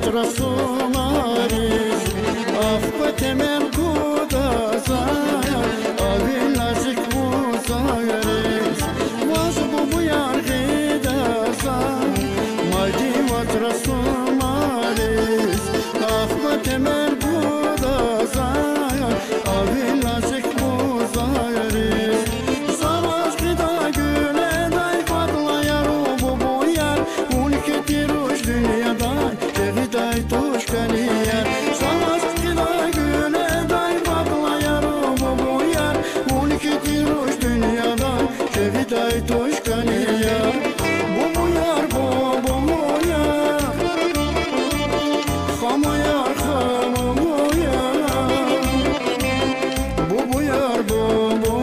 Расуларис, ах, потемел куда-за, а вилазик бузарис, вас бубу яргидаза, мадиват Расуларис, ах, потемел куда-за, а вилазик бузарис, саваш кида güle day patlayar bu yar, ulke tiruş dünyaday. Day tuşkaniya, savaşçıda güne day patlayar bu yar, 12 tiruş dünyada, day tuşkaniya, bu yar, hamu yar, hamu yar, bu yar, hamu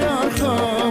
yar, hamu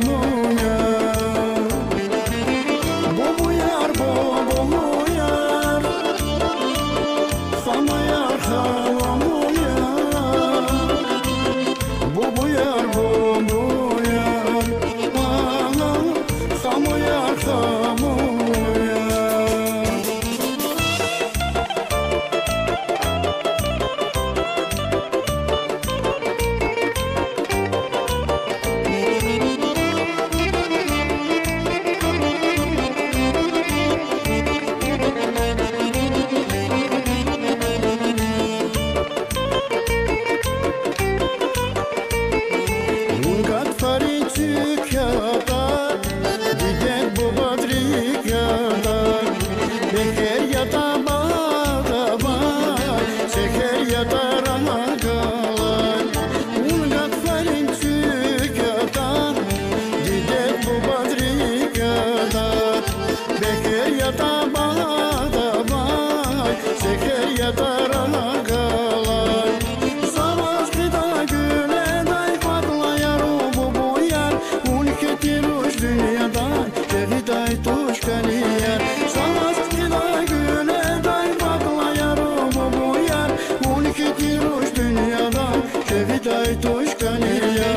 Day tuşkaniya,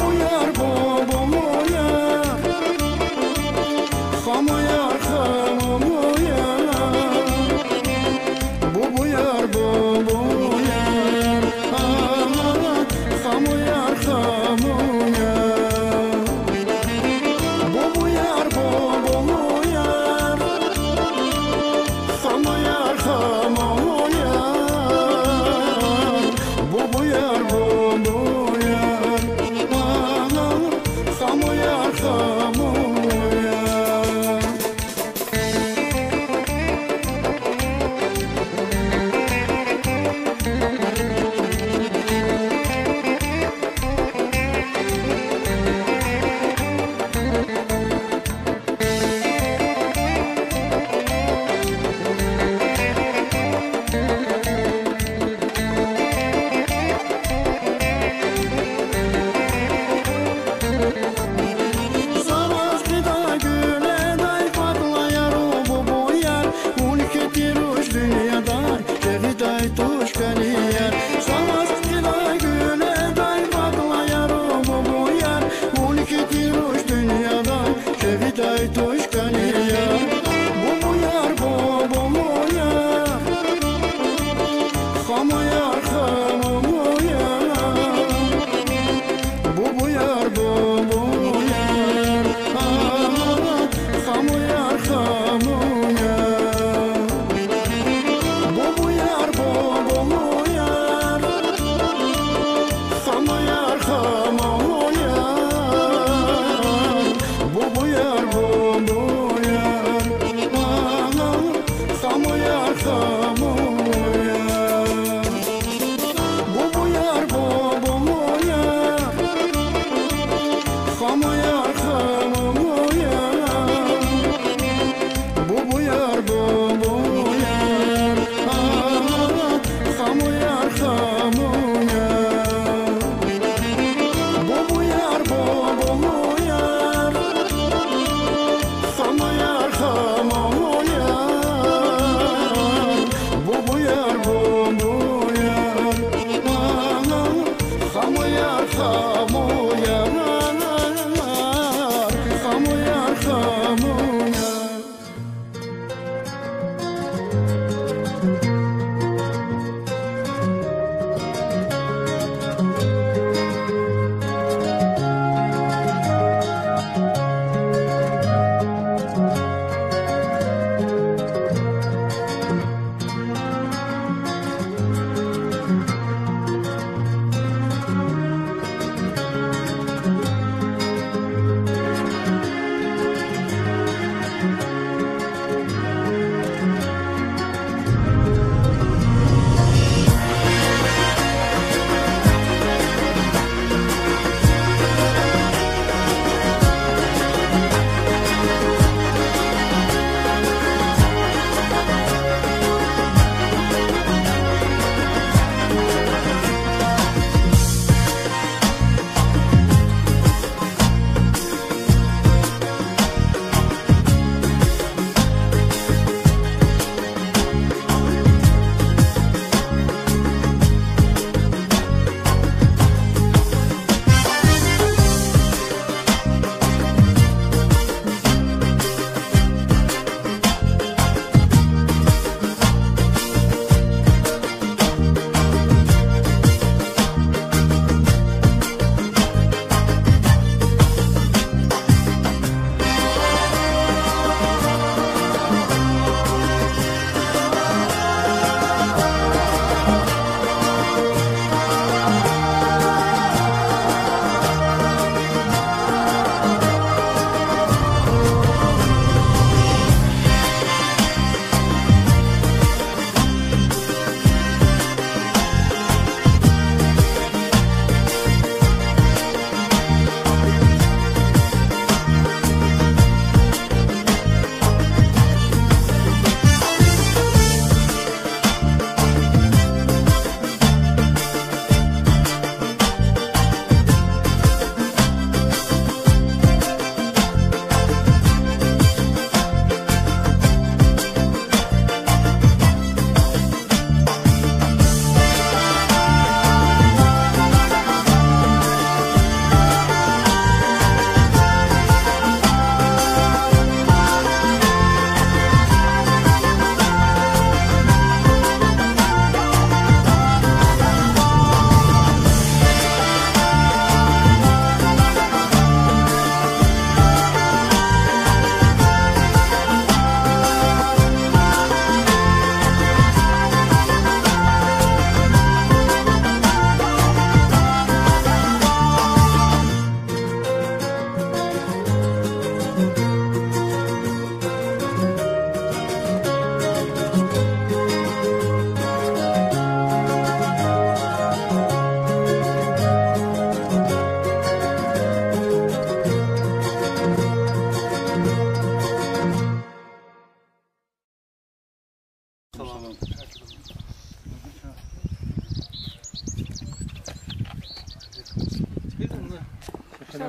bu yar, hamu yar, hamu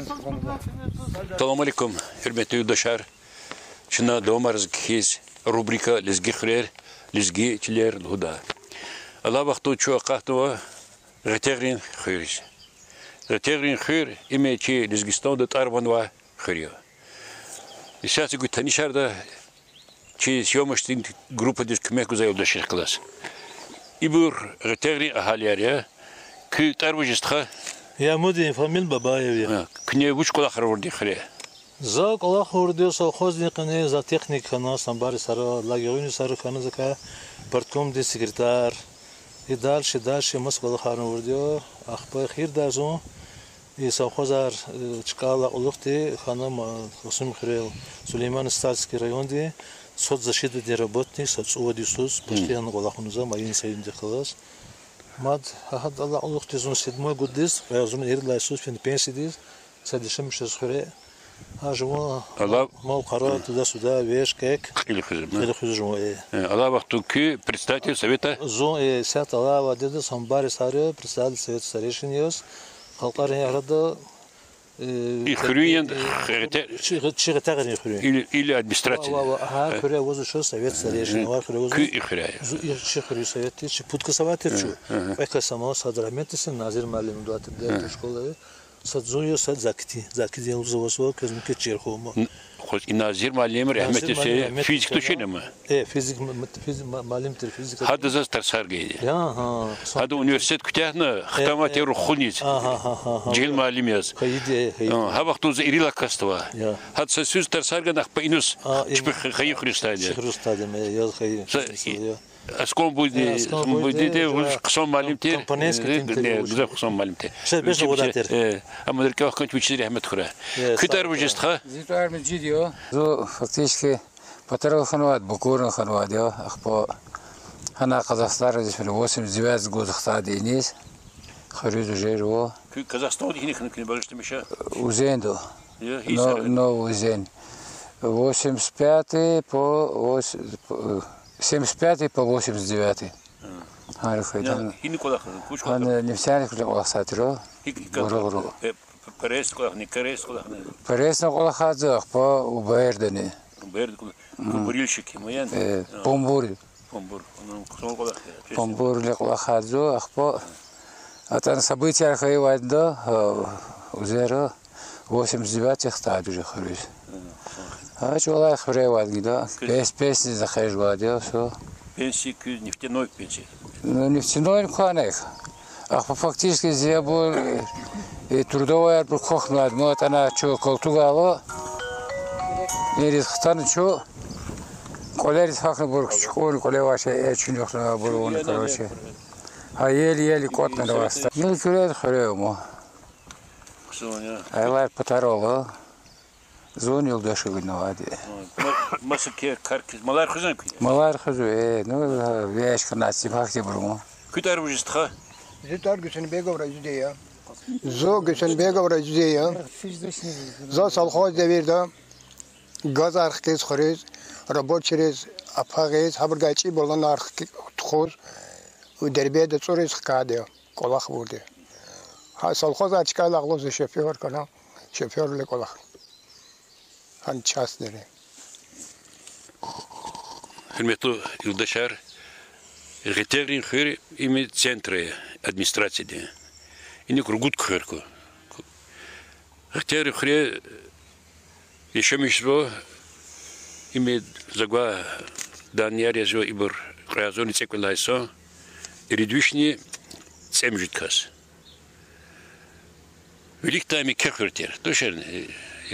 Assalamu alaikum, hürmetli yurttaşlar. Şuna doğmarız kiz rubrika lizgihrer, lizgiçiler huda. Allah vakti çoğu kahtu retegrin khiriş. Retegrin khir imeçi lizgistan'da tarban va khiriyor. İşte bu tanışarda ki siyomıştın grupa düz kümek güzel yoldaşlar kılas. İbur retegrin ahaliyarya ki tarbujistha. Я муди фамиль Бабаев. Кне уч кола харвурди хре. За кола хурдио совхозникне за техника на самбари сара лагерини сара ханазака партком секретарь. И дальше мы с кола харвурдио ахпа хир дажон и совхозар чкала улухти ханам Усим Хрел Сулейман Стальский район ди соцзащиты работник соцуводисус постоянно кола хунуза майин сайын дехлас. Мад хад Аллах улухти зун 7 год дис, я зун ирлай сус фин пенсии дис, садишем шесхре. А живу мал кара туда-сюда, веш кек. Или хуже. Allah vakti ki представитель совета. Зун сят Аллах деди самбари саре председатель совета старейшин ёс. Халкар ярада Ихрюен или администрация. Ага, хрюя возу шо совет старейшин. Ки ихрюя. Хрюя совет чи путка саватирчу. Эка само садраметиси Назир Малим дуатырда школы. Садзуя сад закити елзовосо кезмке черхомо. Хоч и Назир Малим рахметиси физик тушене ми? Физик Малимтер физик. Hadi zaz tersar geydi. Ya. Hadi üniversitet kütahne xitama teru khuniz. Cil Malim yaz. Ha vakti uz irila kastava. Hadi sa söz tersar ganak pa inus çıpı xayı xristadi. Xristadi me yaz xayı. Askom budi de qsom Malim te. Ne güzel qsom Malim te. Beş odater. Ama derke vakit uçir rahmet khura. Kütar bujist ha? Зитар Меджидио. Зо фактически Патрал ханват, Букурин ханват, я ахпо хана Казахстан здесь 89 год хтади низ. Харюзу жеро. Казахстан дихних не багышты меша. Узенду. Но узен. 75 по 75 по 89. Харихайдан. Хини колах кучка. Хан нефсяник колах сатро. Горогоро. Перес колах, не керес колах. Перес колах хазах по убердени. Бурильщики, моян. Помбури. Помбур. Помбур лекла хазо ахпо. Атан события хайвадо узеро 89 хтад уже хрюс. А чола хревад гида. Пенсии захайжвадо все. Пенсии нефтяной пенсии. Ну нефтяной ханех. Ах фактически зебу и трудовая прохохнад. Вот она чё колтугало. Ирис хтан чё Колерис Хахнбург, школы, колеваши, очень легко было, короче. А еле кот на вас. Ну, курят хрему. А лайк потарова. Звонил доши виноваты. Масаке карки, малар хозяин. Малар хозяин, ну, вещь на сипахте брому. Кутар бужистха. Зитар Гюсенбегов Раздея. Зо Гюсенбегов Раздея. За колхоз деверда. Газ архтез хорез. Рабочий апагез, хабргачи болон архтхоз, у дербеда цорез хкадео, колах wurde. Ha солхоз ачка лаглоз шофер кана, шофер ле колах. Хан час дере. Hürmetli yurttaşlar, Retegrin khir imi centre administrasyede. İni kurgut khirko. Retegrin khir yaşamışvo ими загва данияр язо ибр разони цеквелайсо иридвишни цемжиткас. Великтами кехвертер. Тошер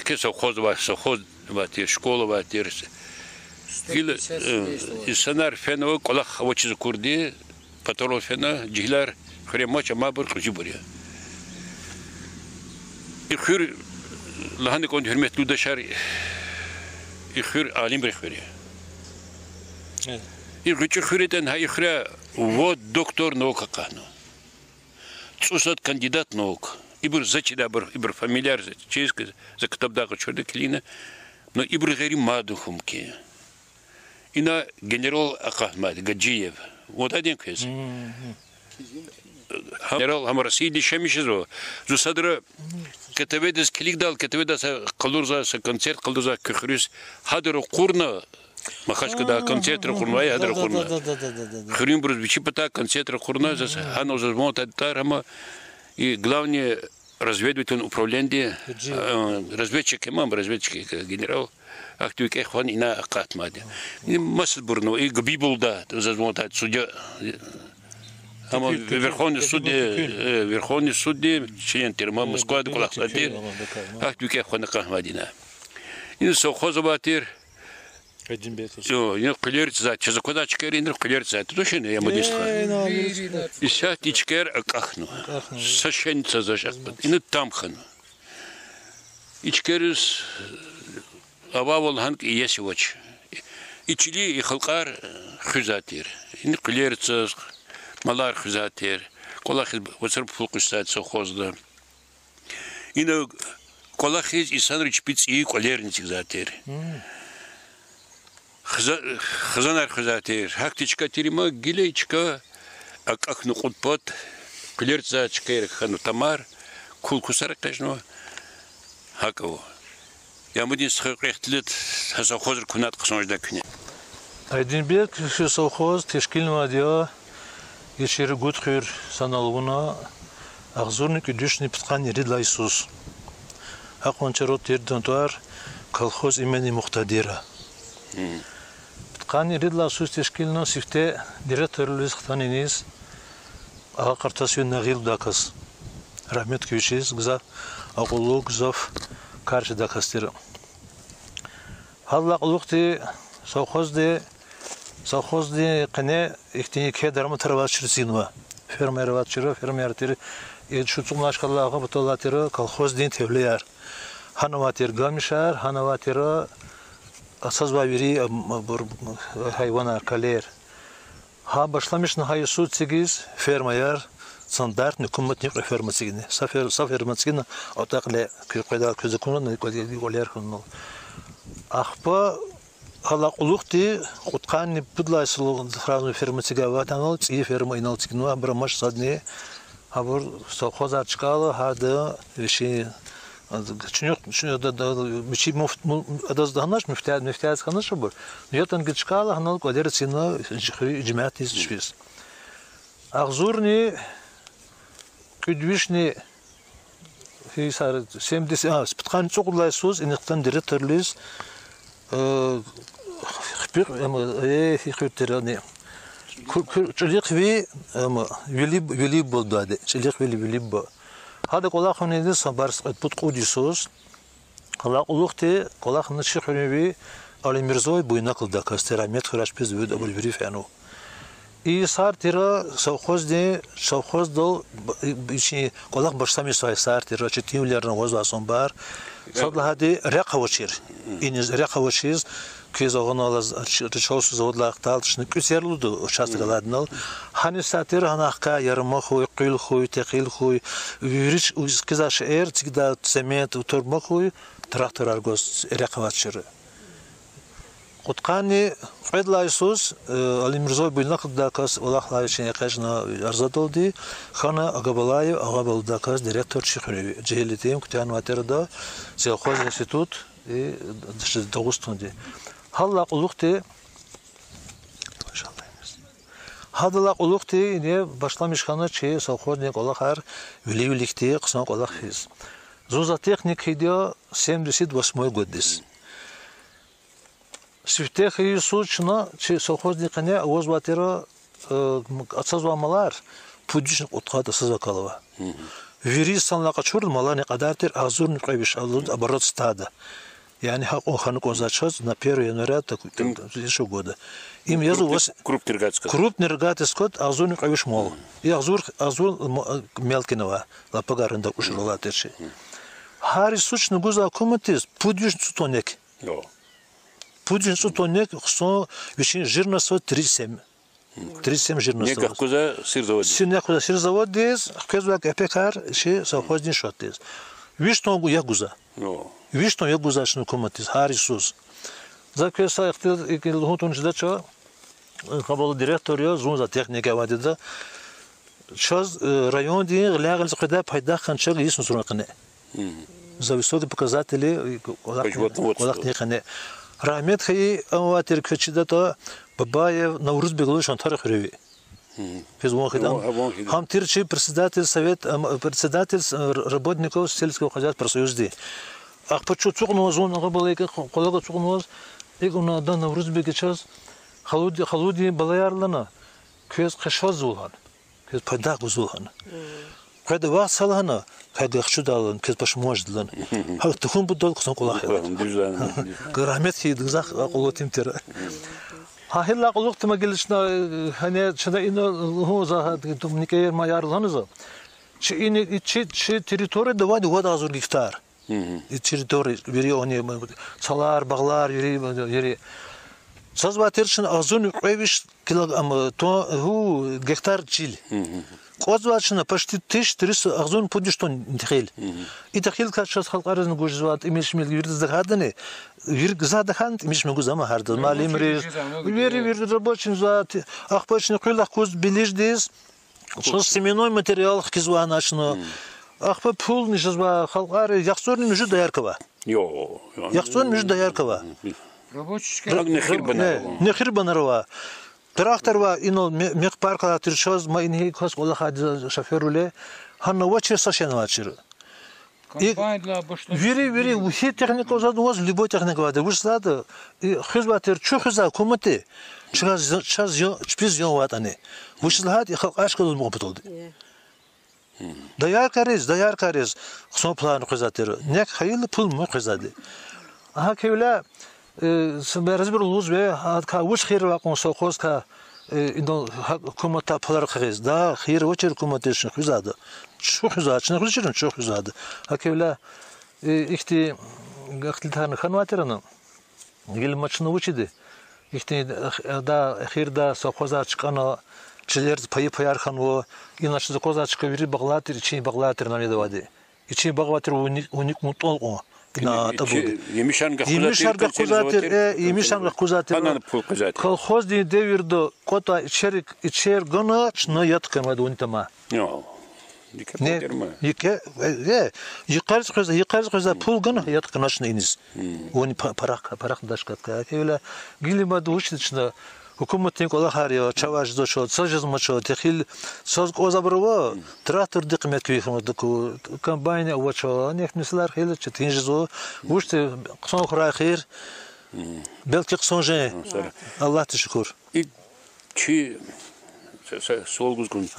ке совхоз ватир, школа ватир. И санар фено колах хавочиз курди, патрол фено джиглар хремоч амабр хужибуря. И хир лахани кон hürmetli yurttaşlar İxir alim rehberi. İxir xireten ha ixra вот доктор наук кано. Цусат кандидат наук. Ибр зачида ибр фамилияр через за китабдагы чорда клина, но ибр гери мадухумки. Ина генерал Ахмад Гаджиев. Вот один кез. генерал Хамарсиди шемишизо зусадра кетеведес кликдал кетеведес калурза концерт калурза көхрүс хадыр курна махашкада концерт курна хадыр курна хрим брус бичипата концерт курна за хано зазмота тарама и главное разведывательное управление разведчик имам разведчик генерал актуик эхван ина акатмаде и масл бурно и гбибулда зазмота судья Верховный судья, член тюрьмы Москвы, Кулахсатир, актуик эхван акатмадина. И совхозоватир не клерца, чезакуда чкерин клерца, это точно я модистка. И сяти чкер акахну, сашенца зашапат, и не тамхан. И чкерис ававол ханк и есивач. И чили и халкар хузатир, и не клерца, малар хузатир, колахиз вацар фулкустат совхозда. И не колахиз и санрич пиц и колерничик затир. Хазанар хазатир, хактичка тирима гилечка, акахну кутпот, клерца чкер хану тамар, кулкусар кажно, хаково. Я мудин схрехтлет, совхозр кунат ксонжда кне. Айдинбек совхоз тешкилного дела, ешер гудхир саналуна, ахзурник идюшни птхан ридла Исус. Акончарот тирдонтуар, колхоз имени Мухтадира. Птхан ридла Исус тешкилно сифте директорлуис хтанинис, ага картасюн нагил дакас. Рахмет кючис, гза, акулу гзав, карши дакастира. Халлак улухти совхозде кане ихтини кедарма тараватчырсинва. Фермероватчыры, фермертири, и шуцумлашкаллага бутолатиры колхоздин тевлияр. Ханаватир гамишар, ханаватиры асазвавири хайванар калер. Ха башламишна хайсу цигиз фермаяр стандартный комнатник фермацигни. Сафермацигна отакле кюкеда кюзакунна кодиди голерхунно. Ахпа халак улухти куткани пудлайслу сразу фермацига ватанал ци ферма иналцигну абрамаш садне абур совхозачкала хада виши чуньо да мичи адаздахнаш мифтяз ханаш бу ятан гичкала ханал кодерцина жмат из швис ахзурни кудвишни хисар 70 спиткан чугулайсуз инектан директорлис хпир хитерани чилихви вилиб болдаде чилихви вилиб هذا كلاه خنيدي صبرس بتقوديسوس كلاه أولوختي كلاه خنشي خنيبي على مرزوي بويناكل دكاستراميت خراش بيز بود أبو الفريف عنو إيه صار ترى سوخوز دل بيشي كلاه برسامي صار ترى شتيم ليرنا وزع صنبار صار هذه رقوشير إن رقوشيز كيز أغنى رشوس زود لاقتال شنو كسرلودو شاستر لادنال هني ساتير هناخكا يرمخو يقيل خوي تقيل خوي ويرش كذا شعر تقدر سميت وترمخو تراكتور أرجوس رقواتشر قطقاني عيد لايسوس الإمرزوي بيناق داكاس والله لا يشين يقاشنا أرزادولدي خانا أقبلاي أقبل داكاس ديريكتور شيخوني جهلتيم كتيان واتردا سيخوز انستيتوت и дагустунди халла улухти хадла улухти не башламишхана че совхозник олахар виливликти кысан олахиз зуза техник идео 78 годдис сифтех Иисусчна че совхозникане возватера отсазвамалар пудиш отхада сазакалова вирис санлака чур малани кадартер азурни кайбиш алуд оборот стада يعني حقه خانق وزاتشاز на 1 января еще года. Им язу крупный рогатый азур кайвиш мол. И азур мелкинова лапагарында ушрала терши. Хари сучны гуза коматис пудиш цутонек. Пудиш цутонек хсон вишин жирносо 37 жирносо. Неках куза сирзавод. Неках сирзавод дез, кезвак эпекар ши совхоздин шотез. Вишногу ягуза. Вишно ягузашну коматис Харисус. Закеса ихтил икил хутун ждача. Хабал директор я зун за техника вадида. сейчас район день глядел когда пайда ханчаг есть нусуракне. Зависит показатели колахнехне. Рахмет хай аватир кчидато бабаев Наурuz Беглович он тарих реви. Хам Тирчи председатель работников сельского хозяйства профсоюза. Ах почему цугнуз он габалайка коллега цугнуз игуна да Наурuz Беглович халуди балаярлана көз қашаз зулхан көз пайда зулхан қайда васалана қайда хшудалан көз баш мождылан хак тухун будол қсон қолах рахмет хидгзах қолотимтер хахилла қолоқты магилшна хане чада ино хоза думникер маярланыза чи территория давай вода азур гектар и территория вери они салар баглар вери Сазватершин азун қойвиш килограмм то ху гектар чил. Козвачна почти 1300 азун подиштон интхил. И тахил ка сейчас халқарызны гужзват имеш мил вирдздахадны виргзадаханд имеш мегузама харды малимри вери рабочий зат ахпочны қилах коз билиждис что семенной материал хизваначно ахпа пул нижзва халқары яхсорны нужу даяркова. Яхсорны нужу даяркова. Нехир банарова. Тракторва ино мехпарка тирчоз майни кос олахад шофёруле ханна ваче сашенвачир. Вери ухи техника задуз любой техника вада. Вы знаете, хизбатер чухза комите. Час чпиз ёватане. Вы знаете, хашкол мопотолди. Даяр карез. Хсон план хизатер. Нек хайыл пул мохизади. Аха кевла разбер лузбе ка уш хир вакон сохоз ка ино комата палар хиз да хир очер коматеш хизада шухзачна хизчен шухзада акевла ихти гахтилтан ханватерна гил мачна учиди ихти да хирда сохоза чкана чилер паяр ханво иначе сохозачка вири баглатер чи баглатер намедавади ичи баглатер уник мутол на табу. Емишан гахкузатер. Колхоз ди девирдо кота ичер гона чно яткама дунтама. Не, якарс хоза пул гона ятканашны инис. Они парах дашкатка. Кевла гилима душична Hükümetin kola hariyo, çavaş doşo, sajız maço, tehil söz kozabırva, traktör dikmet kıyıkmadı ku, kombayne uvaço, nefnisler hili çetinjizo, uçte son kuray khir, belki sonje, Allah teşekkür. Çi, sol guzgun.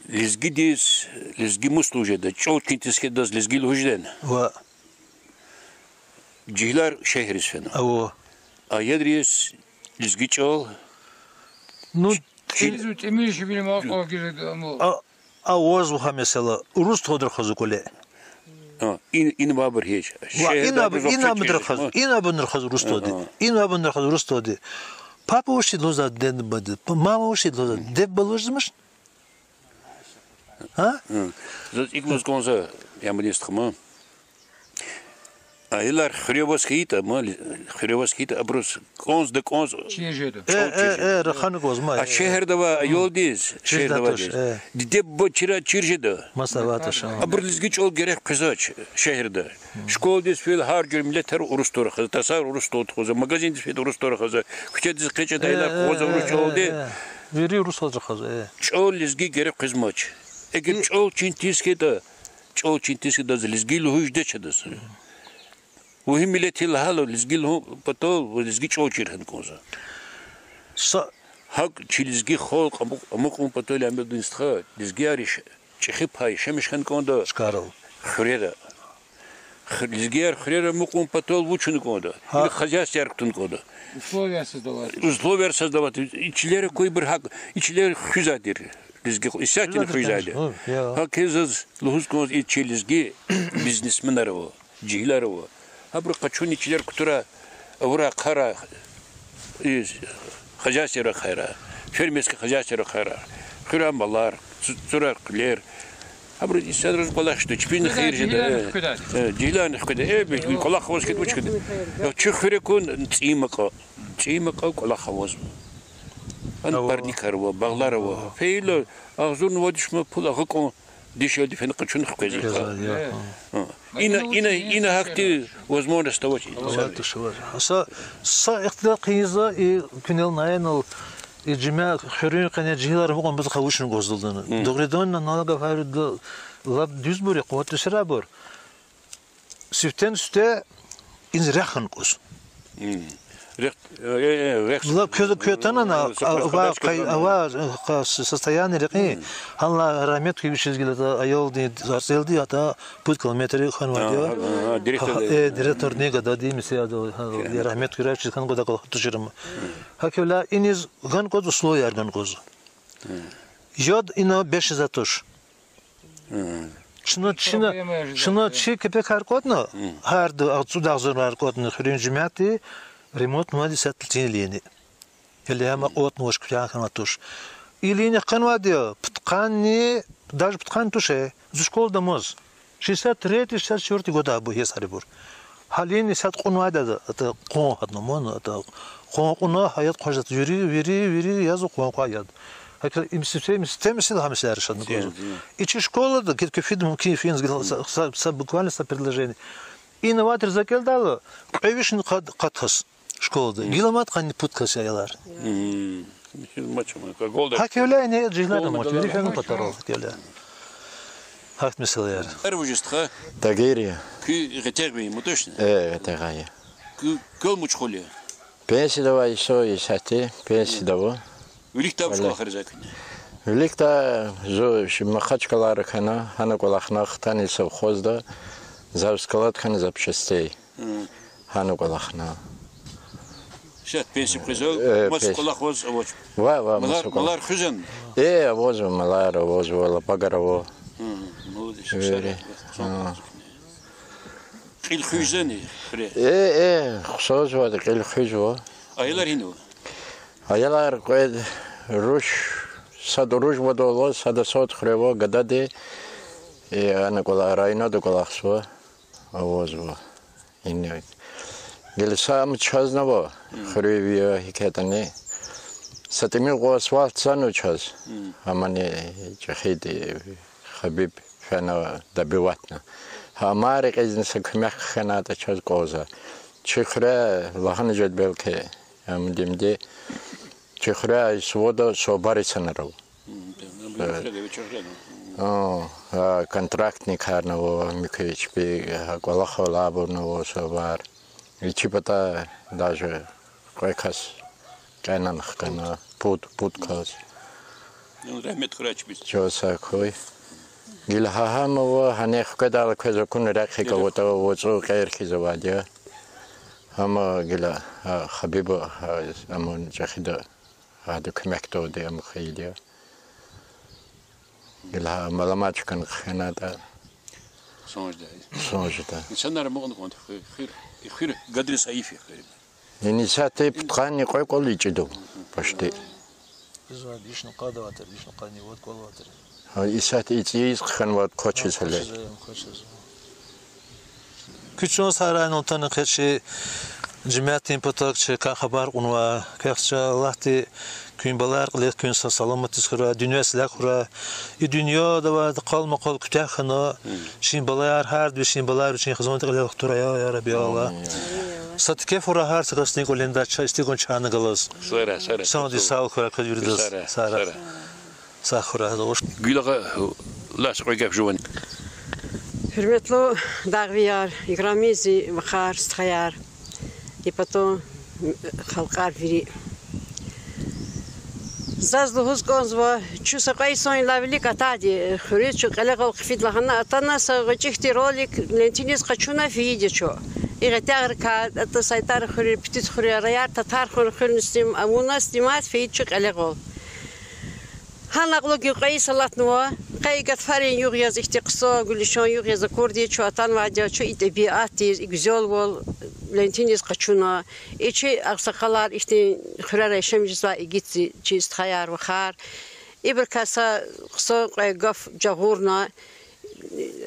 Lizgi diz, lizgi muslujeda, çok kintiske daz lizgi lujden. Va. Cihlar şehriz fena. Avo. Ayedriz, Лизгичол. Ну, эмиш билим акыл керек аму. Авоз буха mesela Rus todur xazı kole. İn babır hiç. İna mıdır xazı. İna bunlar xazı Rus todi. İna bunlar xazı Rus todi. Papa oşi loza den badı. Mama oşi loza deb balojmuş. Ha? Zat ik moest konza yamadist xama. Aylar xriyovskita, xriyovskita abrus konz de konz. Çejedo. Raxanı kozma. A şehirde va yol diz. Şehirde va diz. Dide boçira çirjeda. Masavata şam. Abrılizgiç ol gerek kızaç şehirde. Şkol diz fil har gör milletler Rus toru xız. Tasar Rus toru. Magazin diz fil Rus toru xız. Küçe diz qeçe daylar koza Rus oldu. Veri Rus xazı xazı. Çol lizgi gerek kızmaç. Eğer çol çintiskede lizgi luhujde çedes. وهي ملتي لهالو لزقيلهم بطول ولزقي تشوشير هنكوزا هاك تشي لزقي خلق امقهم بطول يعمل دينستخا لزقي عريش تشخيب هاي شمش هنكوندا شكارو خريرا لزقي خريرا مقهم بطول وچن كوندا خجاس ياركتن كوندا условия создавать içleri koy bir hak içleri hüzadir lizgi isatın hüzadir hak ezaz luhuz içi lizgi biznesmenler o cihler o Абру качуни чилер кутура авра кара из хозяйство хайра фермерский хозяйство хайра хурам балар цурар клер абру исадрыз балах что чпин хайр жеда дилан хкеде бек колах хвоз кет учкеде чухрекун цимака колах хвоз أنا برنيكاروا بغلاروا فيلو أغزون ودش ما بولا غكون ديش يدي فين قد شنو خكزي إنا هكتي وزمون استوتي صا اختلاق قيزة كنال ناينل الجماعة خيرين قناة جهيلار مقام بتخوش نقصدلنا دغريدون نالغا فارد لاب ديزبوري قوات سرابور سيفتن سته إن رخن قص لا كذا أنا أوا состояние рекы هلا راميت كي بيشيز قلت أيول دي زارسيل دي هتا بود كيلومتر خانواديو ديريكتور نيجا دادي مسيا دو راميت كي راشيز كان قدا قد تجرم هكذا إنيز غن قد سلو يارغن قز ياد إنا بيش زاتوش شنو شيء كيف هاركودنا هارد أقصد أغزر هاركودنا خرين جماعتي ريموت مادي ساتلتين ليني اللي هم قوت نوش كتير خناتوش إليني قنواديو بتقاني داج بتقان توشه زشكول دموز شيسات ريتي شات شورتي قدا أبو هي ساريبور حاليا سات قنوادا أتا قون هذا مون أتا قون قنا حياة قجة ويري يازو قون قايد هكذا مستمسل هم سارش هذا نقول إيش شكول ده كده كفيد ممكن فين سب بقوالي سب предложение إنواتر زكال دالو أيش نقد قطس شكول ده جيلامات قاني بودكاست يالار هكذا إني جيلنا موت يري فين بطرول كذا هاك مثال يار أروجستها تغيير كي غتيربي متوشنا تغيير كل مشغولية بس دوا يسوي ساتي بس دوا وليك تابش كل آخر زاكن وليك تا زو شو خدش كلار خنا هنا كل خنا ختاني سو خوزدا زاوس كلات خنا زبشستي هنا كل خنا شات بينسي بريزول مس كل خوز أوش ملار خزن أوز ملار أوز ولا بقرة قيل خزني خصوص هذا قيل خزوا أيلار هنو أيلار قيد روش صد روش بدولو صد صوت خريبو قدادي أنا كلا راينا دو كلا خسوا أوزوا إني قل سام تشاز نبوا خريبيا هكذا ستمي قوس والت سانو تشاز أماني جخيدي خبيب فانا دبيواتنا هماري قيزن سكمخ خنا تشاز قوزا چخره لحن جد بلکه دي چخره سودا صوباري سنرو контрактный карного Микевич би голахо лабурного собар ичипата даже кайкас кайнанх кана путкас ну рахмет хурач бис чосакой гилхахамова ханех кадал квезакун рахика вота возу кайрхизавадя ама гила хабиба амон жахида هذا كمكتو دي أم خيليا قلها ملامات كان خنادا صنجدا إنسان نرى مغنى قوانت خير قدر سعيفي خير يعني ساتي بتغاني قوي قولي جدو باشتي إذا ديش نقادة واتر ديش نقاني وات قول واتر هاي ساتي يتيز خنوات كوتشز هلا كتشون سارة نونتان خيرشي جماعتين بطاق كان خبر قنوا كأخشى الله تي كين بلار قلت كين سلامة تسخرة دنيا سلاخرة الدنيا دوا قال ما قال كتاخنا شين بلار هارد وشين بلار وشين خزانة قلت اخترا يا ربي الله صد كيف ورا هارد سكستني قلنا دا استيقون شان جلس سارة سان سال خرا كجوردس سارة ساخرة هذا وش قيلة لا سقيق جوان Херметло дагвияр, играмизи вахар стхаяр, и потом халкар вири. Заздухус гонзва, чуса кайсон лавли катади, хурит чу калегал кфит лахана, атана сагочихти ролик, лентинис качуна видечо. И гатяр ка, это сайтар хури, птиц хури, раяр, татар хури, хурнистим, амуна стимат фит чу калегал. هنقول قيس الله نوا قيقت فرين يغيز اختقصا قلشان يغيز كردي شو أتان وعجا شو إتبيعاتي إجزال وال لنتينيز قشونا إيشي أقصقلار إشتي خرار شمجزا إجتي جيست خيار وخار إبركاسا قصا قيقف جغورنا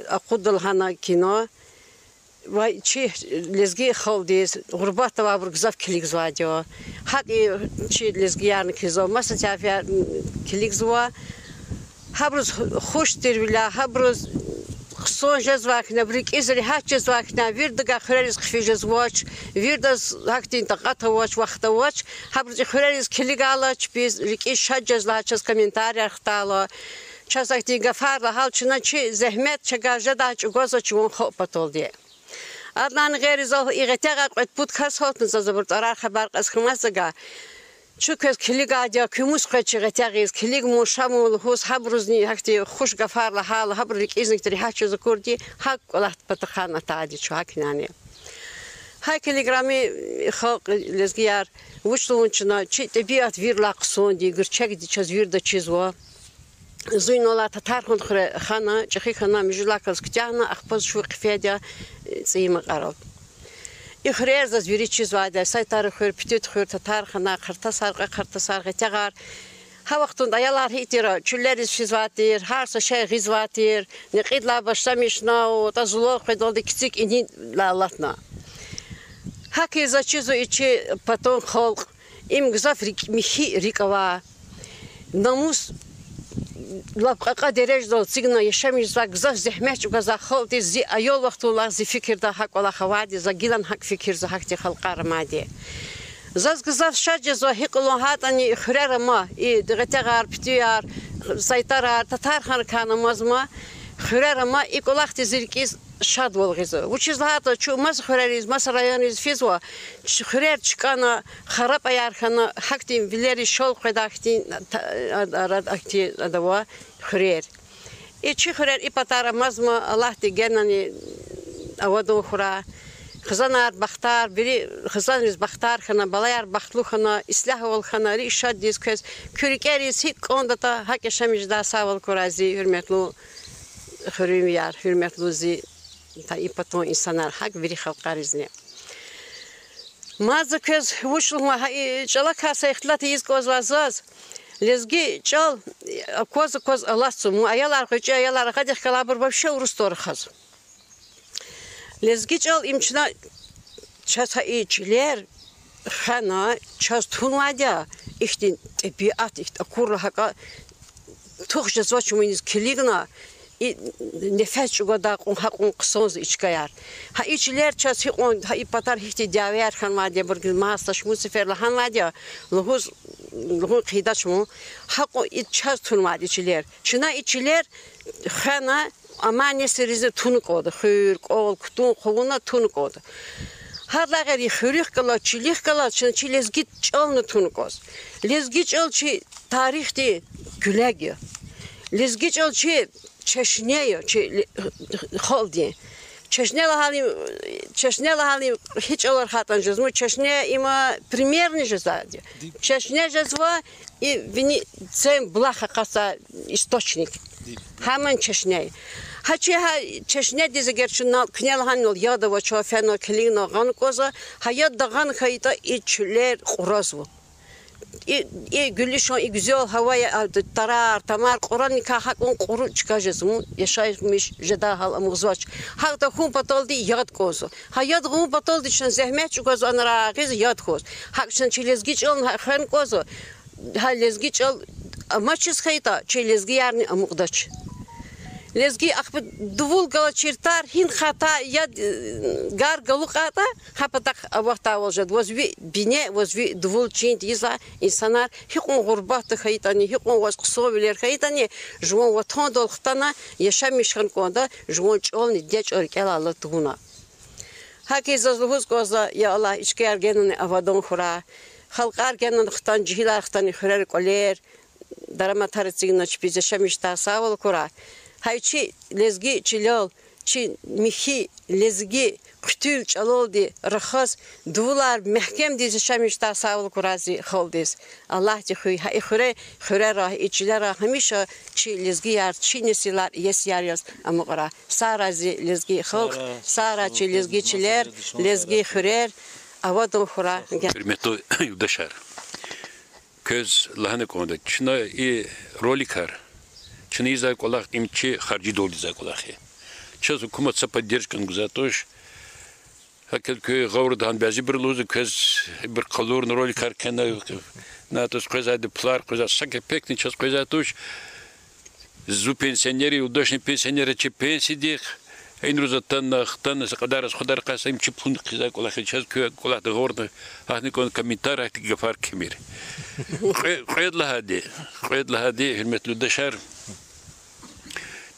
أقود الهنا كنا vay çi lezgi xaldis gurbat va burgzaf kilik zvadio hat çi lezgi yarn kizo masa çafiya kilik zva habruz xoş tervila habruz son jazvakna brik izri hat jazvakna virdiga xreris xfijaz watch virdas haktin taqata watch waqta watch habruz xreris kilik alaç biz riki şajaz laças komentarya xtalo çasakti gafarla halçına çi zahmet çagaja da çugoza çun xopatol diye Adnan Gerizov İğetega podcast hotun zaburt arar haber qasxmasga Çünkü kiligadia kumus qaçıqetagis kilig muşamul hus habruzni hakti xush gafarla hal habrik iznikri haçız kurdi hak olat patxana taadi çak yani Ha kiligrami xalq lezgiyar vuşluğunçuna çi tabiat virlaqson di gırçak di çaz virda çizwa Zuynola tatarxun xana çixi xana mijlaqas ktana axpaz şu qfedia tsima qarab İxrer zaz viri çizvada saytarı xör pitet xör tatarxana qartasarqa tagar ha vaqtunda ayalar hitira çülleriz çizvatir harsa şey gizvatir niqidla başlamışna o tazlo qedoldi kiçik ini latna Hakiza çizo içi paton xalq im gzafrik mihi rikava namus Lapqa derejdo signa yaşamış zagzah zahmet ugaza xalti zi ayol vaqtullah zi fikirda hak ola xawadi zagilan hak fikir za hakti xalqar madi Zazgzaf şaje zo hiqlon hatani xrarama i dgatagar pitiyar saytarar tatar kanamazma xrarama ikolaqti zirkis şad volgizo Uchizlata çumas xrariz mas rayoniz fizwa xrar çıkana xarab ayarxana haktin vileri şol qedaqtin aradaqti adava xrer İçi xrer ipataramazma Allah de genani avado xura Xızanar baxtar biri xızanız baxtar xana balayar baxtlu xana islah ol xana ri şad diskes kürikeris hik onda da hak yaşamızda saval korazi hürmetli xürümiyar hürmetli zi ta ipaton insanlar hak veri xalqarizne Mazı köz vuşluma çala kasa ixtilat iz kozvazaz lezgi çal koz alassu mu ayalar qoçu ayalar qadih kalabır babşa urustor xaz Lezgi çal imçina çasa içler xana ças tunvadia ihtin tabiat iht akurra haka toxja zvaçuminiz kiligna nefes çugoda qon qsonz içkayar ha içler ças on ha ipatar hiti daver xanvadia burgil mastaş musiferla xanvadia luhuz qidaçmu haqo iças tunvadia içler çina içler xana Amani serize tunuk oldu, xür, qol, kutun, qovuna tunuk oldu. Harlagari xürük kala, çilik kala, çi lezgit çalını tunuk oldu. Lezgit çal çi tarihti gülegi. Lezgit çal çi çeşneyo, çi haldi. Çeşnela halim hiç olur hatancız mı? Çeşne ima примерный же сзади. Çeşne жазва и вини цем блаха каса источник. Hemen çeşne. Haçı ha çeşne dize gerçi knelhan ol ya da çofeno klino gan koza hayat dağan kayıta içler qorazvu. Gülüşon güzel havaya tarar tamar Kur'an nikah on qoru çıkacağız mı yaşaymış jeda hal amuzvaç. Hatta hum patoldi yad kozu. Hayat hum patoldi için zahmet çıkaz anara kız yad koz. Hakçın çilezgiç on han kozu. Ha lezgiç al amaçız kayıta çilezgi yarni amugdaç. Lezgi akb duvul gala çirtar hin khata ya gar galu khata hapatak avaqta olacak vazvi bine vazvi duvul çin diza insanlar hiqon gurbat khaytani hiqon vaz qsoviler khaytani jwon vatan dol xtana yaşamış konda jwon çolni deç orkel Allah tuna hakiz azluhuz koza ya Allah içker genini avadon khura xalqar genin xtan jihilar xtani xurar qoler darama tarıcına çpize şamış ta savol kura Hayçi lezgi çilol, çi mihi lezgi kütül çaloldi, rakhas duvar mehkem dizi şamışta sağol kurazi xoldiz. Allah di xuy hay xure rah içler hamişa çi lezgi yar çi nesilar yes yaryas amqara. Sarazi lezgi xalq, sara çi lezgi çiler, lezgi xurer avadon xura. Hürmetli yurdaşlar. Köz lahane konuda çına rolikar. Чиниза колах имчи харжи долиза колахи. Сейчас hukumat поддержкан гузатош Hakel köy gavurdan bazı bir luzu köz bir kalur rol karken natos köz plar köz sanki pekni çöz köz tuş zu pensioneri udaşni pensioneri çi pensidik en rozatan nahtan kadar kadar kasım çi pun kıza kola çöz köy kola da gorda hani kon komentar akti gafar kimir koyadla hadi hürmetli daşar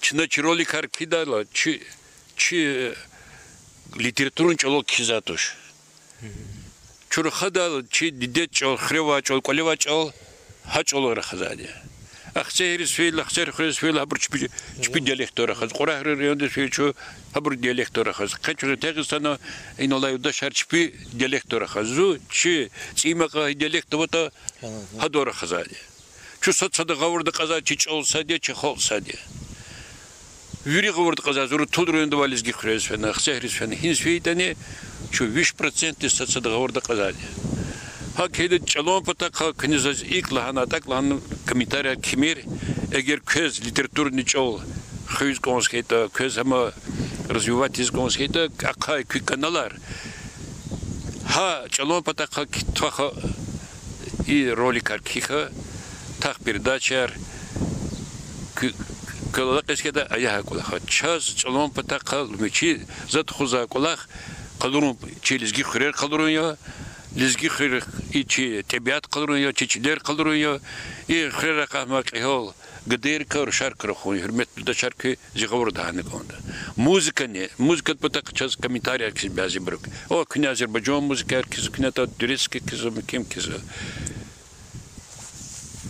çına çiroli karkidala çi литературный человек кизатуш. Чурхадал чи дидечол хревачол колевачол хачол рахазади. Ахсерис фил ахсер хрис фил хабр чпи диалектора хаз. Кора районда фил чу хабр диалектора хаз. Качур тегистана инолай да шар чпи диалектора хазу чи цимака диалектовата хадора хазади. Чу сатсада гавурда каза чичол сади чи хол сади. Юрий говорит, каза зуру тулдройнда вализги хрез фен, ахсехрис фен, хинс фейтани, чу 20% статса договорда казали. Ha kedi çalon patak ha kınızaz ilk lahana tak lahan komentarya kimir eğer köz literatürni çol köz konsketa köz ama развивать konsketa akay kanalar ha çalon patak ha kitha и роликар киха так передачар كلاه كده أيها كلاه شاز شلون بتاعه مشي زاد خوزا كلاه قدرون شيء لزجي خير قدرون يا لزجي خير إيشي تبيات قدرون يا شيء قدرون يا إيه خير كهمك هول قدير كور شارك رخوني هرمت ده شارك زغور ده هنقولنا موسيقى بتاعه شاز كميتاري أكيد بعزي بروك أو كنا أذربيجان موسيقى كذا كنا تدرس كذا مكيم كذا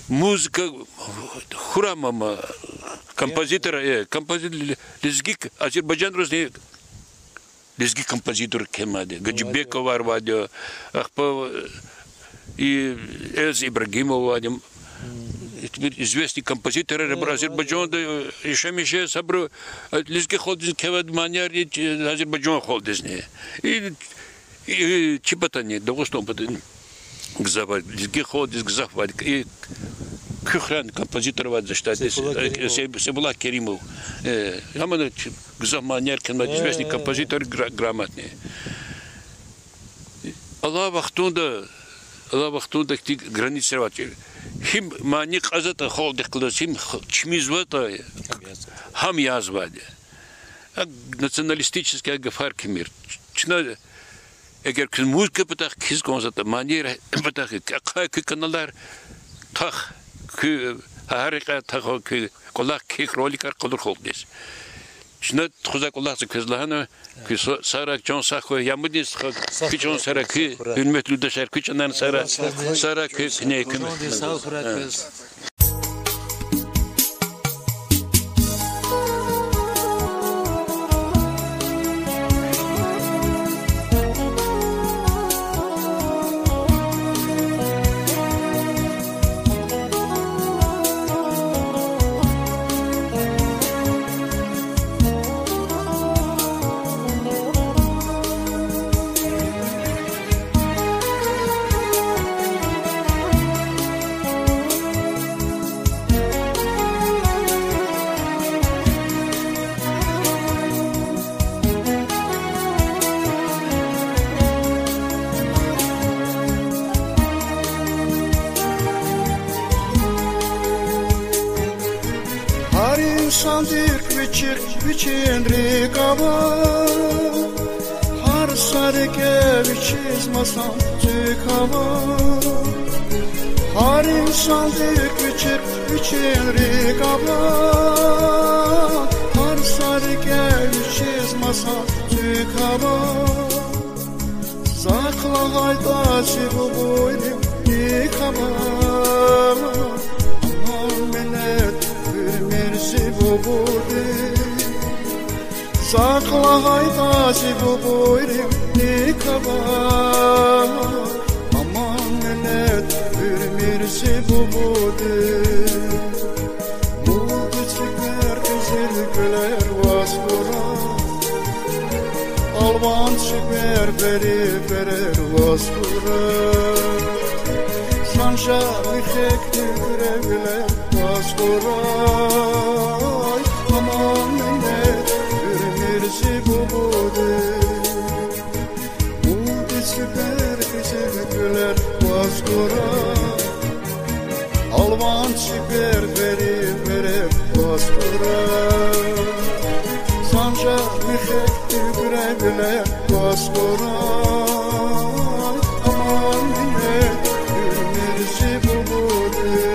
موسيقى خرامة композитор лезгик Азербайджан разне лезгик композитор кемаде Гаджибеков варвадё ахпа и Эльз Ибрагимов вадим известный композитор Азербайджанда ишемише сабру лезгик холдиз кевад маньяр Азербайджан холдизне и чипатани догостон патани гзавад лезгик холдиз гзавад и Kühran kompozitör var işte Sebullah Kerimov. Ama zaman yerken известный композитор грамотный. Allah vaxtunda ki granice var. Him mani qazata xoldik qilsim chmizvata ham yazvadi. Националистический гafar kimir. Чна eğer ki müzik patak kiz konzata mani patak akay kanallar tak ki harika takho ki kolak ki rolikar kolur xoldis. Şuna txuza kolak kızlahana ki sarak John Sakho yamudis ki John Saraki hürmetli dışarı küçünden Saraki ne kim? Sandir viçin rikava har sarke viçiz masam çıkava har sandir viçin rikava har sarke viçiz masam çıkava zakla hayda sibu boylim rikava Sakla haytası bu boyrim nikaba Aman millet ürmirsi bu budu Muldu çıkar güzel güler vaskura Alvan çıkar beri verer vaskura Sanşa üşekli grevler vaskura Aman millet ürmirsi bu budu güler baskora Alman çıkar verip baskora Sanca mihekti güler baskora Aman diye gülmürsi bubudu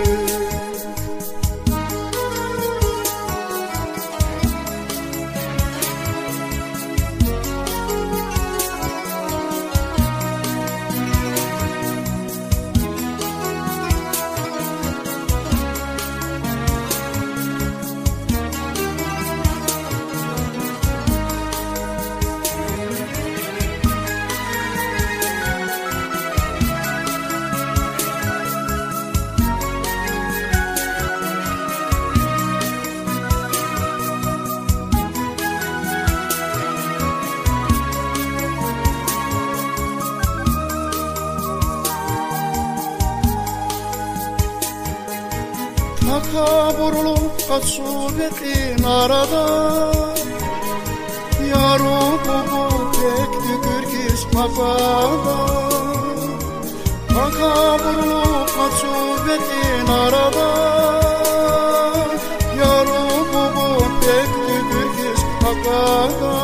Kaburlu kasubetin arada Yaru bubu tekti kırgız mafada Kaburlu kasubetin arada Yaru bubu tekti kırgız mafada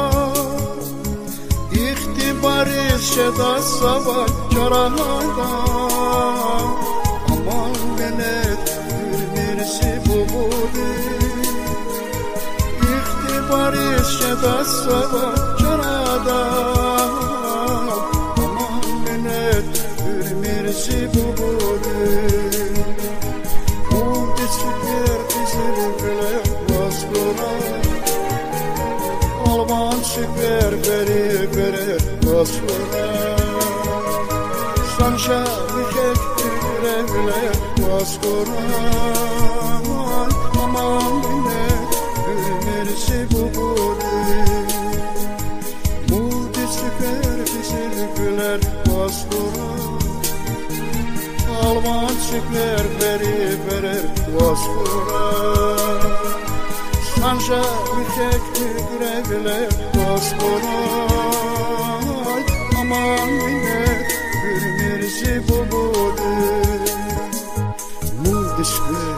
İhtibariz şedas sabah çarahada Aman benet mirsi bubudu İhtibariz şedas sabah çarada Aman benet mirsi bubudu Mudi süper dizil bile baskora Alman süper verir baskora Sanşa mihekti güle baskora Aman bine gülmersi bubudu Mudi süper dizil güler baskora Alman süper verir baskora Sanşa mihekti güle baskora Aman bine gülmersi bubudu Mudisper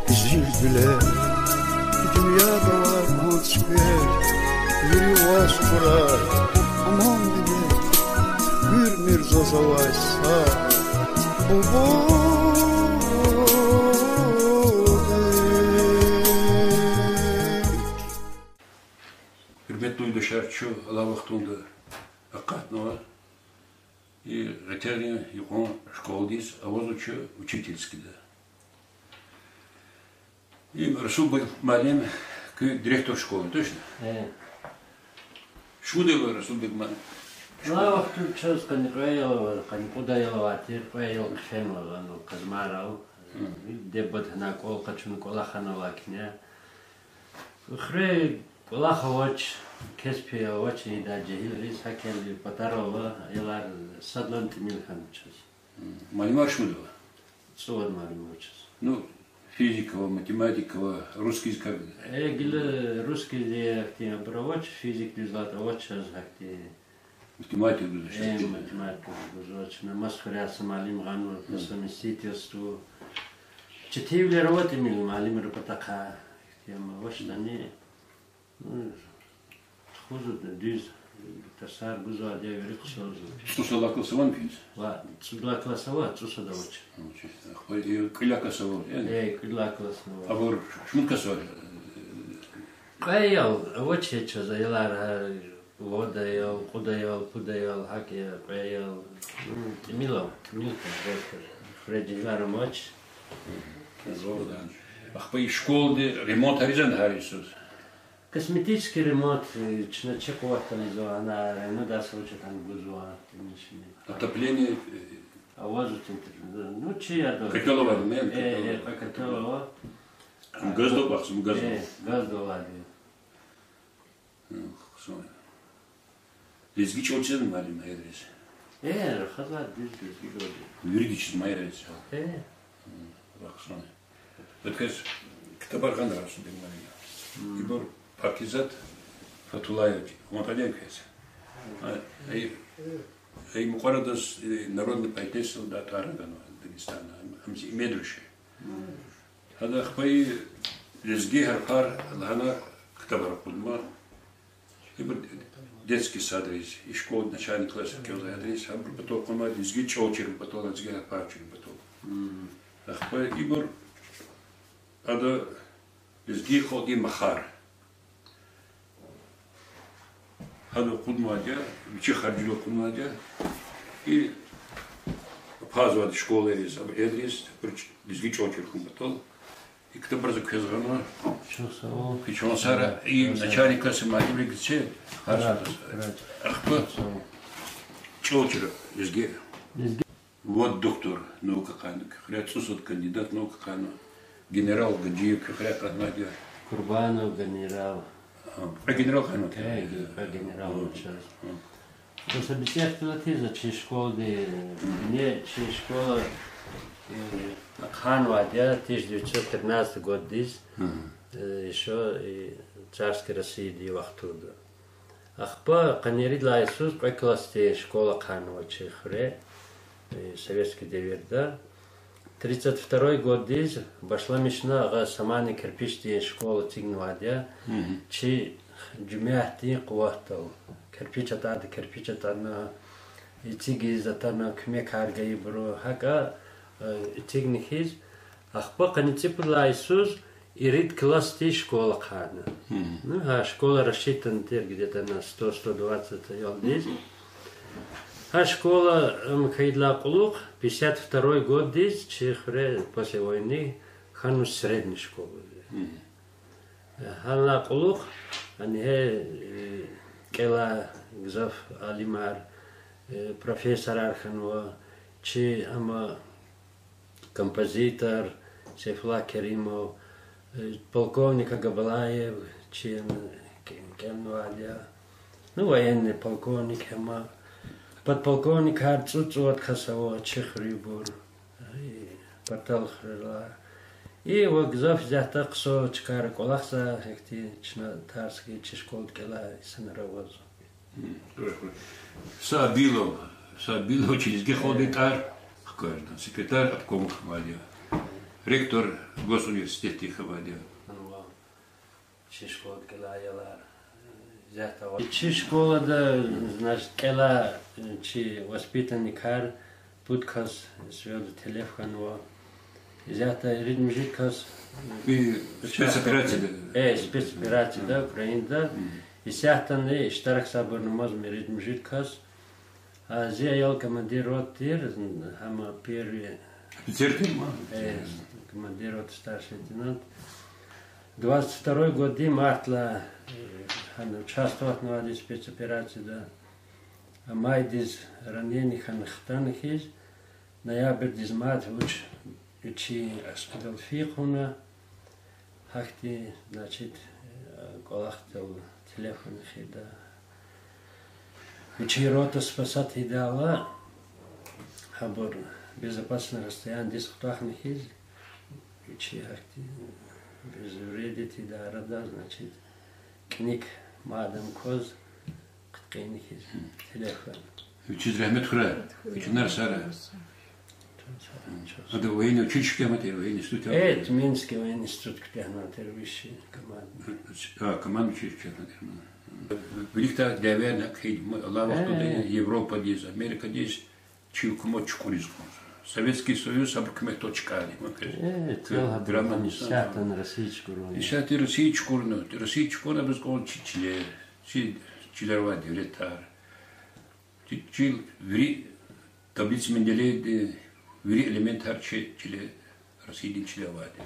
dizil bile Dünyada var mudisper Yürü vaskura Aman bile Gürmür zazavaysa Bubudu Hürmetli uydaşlar, şu Allah vaxtında Аккатного и Гатерина, его школа здесь, а вот учительский, да. И Расул был малым, директор школы, точно? Что делал Расул был малым? Ну, вот тут сейчас, куда я ловатир, поел кшемла, ну, казмарал, дебат на кол, качун колахана лакня. Хрей колаховач, кеспи очень да джихил, сакели патарова, елар садлан тимилхан час. Малым что делал? Что малым час? Ну, физика, математика, русский язык. Гиле русский язык активно проводишь, физик не злато очень активно. Математику изучать. Математику изучать. На масхуряса малым гану по совместительству. Четыре работы мили малым репатака. Тема вот что не. Хуже дюз. Тасар гуза девять классов. Что сюда классован пить? Ладно, сюда классован, что сюда учить. Кыля классован. Кыля классован. А вот что классован? Каял, вот что за елар. Водаял, кудаял, хакиял, паял. Мило, милка, Фредди Мач. Ах, по школе ремонт аризан харисус. Косметический ремонт, на чековата она, ну да, случай там гузуа. Отопление. А вот же ну чья доля? Котелова, Котелова. Газ добавился, газ. Газ добавил. Лезги чего честно малым адрес. Хазар лезги годы. Юридически мой адрес. Бахсоне. Вот как Ктабархан раз был малым. Ибор Пакизат Фатулаевич. Он один кез. И Мухарадас народный поэтесс да Тарагану Дагестана, амзи медруши. هذا أخوي لزجي هرقار لهنا كتبر قدما يبر детский сад рейс, и школа начальный класс кёза адрес, а потом кома лизги чоучер, потом лизги парчер, потом. Ахпа ибор ада лизги ходи махар. هذا قدما جا، بيجي خارجلو قدما جا، и пазва школа рейс, об адрес, лизги чоучер потом. И кто брал квезгано? Пичонсара и начальник класса математики где? Ахпа чоучер лизги. Вот доктор наука кану, хряцусот кандидат наука кану, генерал Гаджиев, хряка Надя. Курбанов генерал. А генерал кану? А генерал сейчас. Просто беседовала ты за чьи школы, не чьи школы. Ханвадя, 1913 год здесь, еще и царской России дивахтуда. Ахпа канеридла Иисус, как классе школа Ханва Чехре, советский деверда. 32 год здесь, башла мишна, ага самани кирпичные школы Тигнвадя, чи джумяхти куахтал. Кирпич атана, и тиги затана кмекарга и бро, хака. Техникис, ахпа каниципла Иисус и рид класс ты школа хана. Ну, а школа рассчитана где-то на 100-120 здесь. А школа Мхайдла Кулух, 52 год здесь, Чехре после войны, хану среднюю школу. Ханла Кулух, они Кела Гзаф Алимар, профессор Арханова, чи ама композитор Сейфулла Керимов, полковник Агабалаев, ну, военный полковник, подполковник Арцуцуат Хасаво, Чехрибур, Паталхрила. И вот гзав взята ксо чкара колахса, экти чна тарский чешкол кела санаравозу. Сабилов через Геходитар. Секретарь обкома Хавадия, ректор госуниверситета Хавадия. Школа, да, значит, кела, чи воспитанникар, путкас, свел телефон, взята ритмжикас. Спецоперация. Спецоперация, да, Украина, да. И сяхтаны, штарах саборнумаз, ритмжикас. А зе ял командир рот тир, хама первый. Офицер тюрьма. Командир рот старший лейтенант. 22 год мартла участвовать на этой спецоперации, да. А май диз ранений ханахтаных есть. Ноябрь диз мат учи Адольфихуна. Хахти, значит, колахтел телефон да. Учи рота спасать идеала, хабор безопасное расстояние, здесь ктахных есть. Учи ахти безвредить идеала, да, значит, книг мадам коз, ктахных есть, телефон. Учи зрямет хра, учи нарсара. Это военный учительский аматер, военный институт. Это Минский военный институт, где аматер высший команда. Команда учительский аматер. Великая деревня, Европа здесь, Америка здесь, чилкумо чукуризм. Советский Союз, абркме точкали. Грамма сятан российскую роль. Сятан российскую, российскую без гон чичле, чилерва директор. Чил ври таблиц Менделеева, ври элементар чиле. Российский чилевади.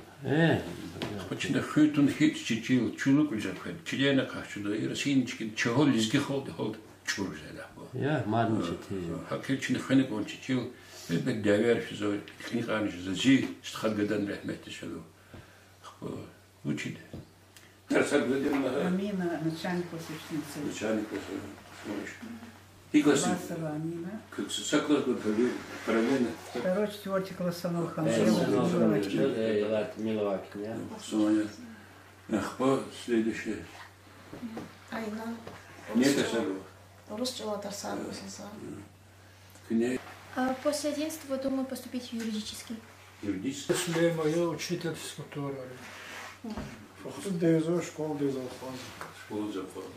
Почему хютун хит чичил чулук уже ходит. Чилена кашуда и российский чего лизги ходит чурже да. Я мадничать. Хакельчин ханик он чичил. Это дявер физо книга не зази стхагадан рахмет шалу. Учит. Амина начальник посещения. Начальник посещения. И класс. Как соклад был параллельно. Второй, четвертый класс самого Соня. Ахпа следующее. Айна. Нет, это Русчила тарсан. После 11 думаю поступить в юридический. Юридический? Если мое учитель физкультуры. Дезо, школа дезо. Школа завхоза.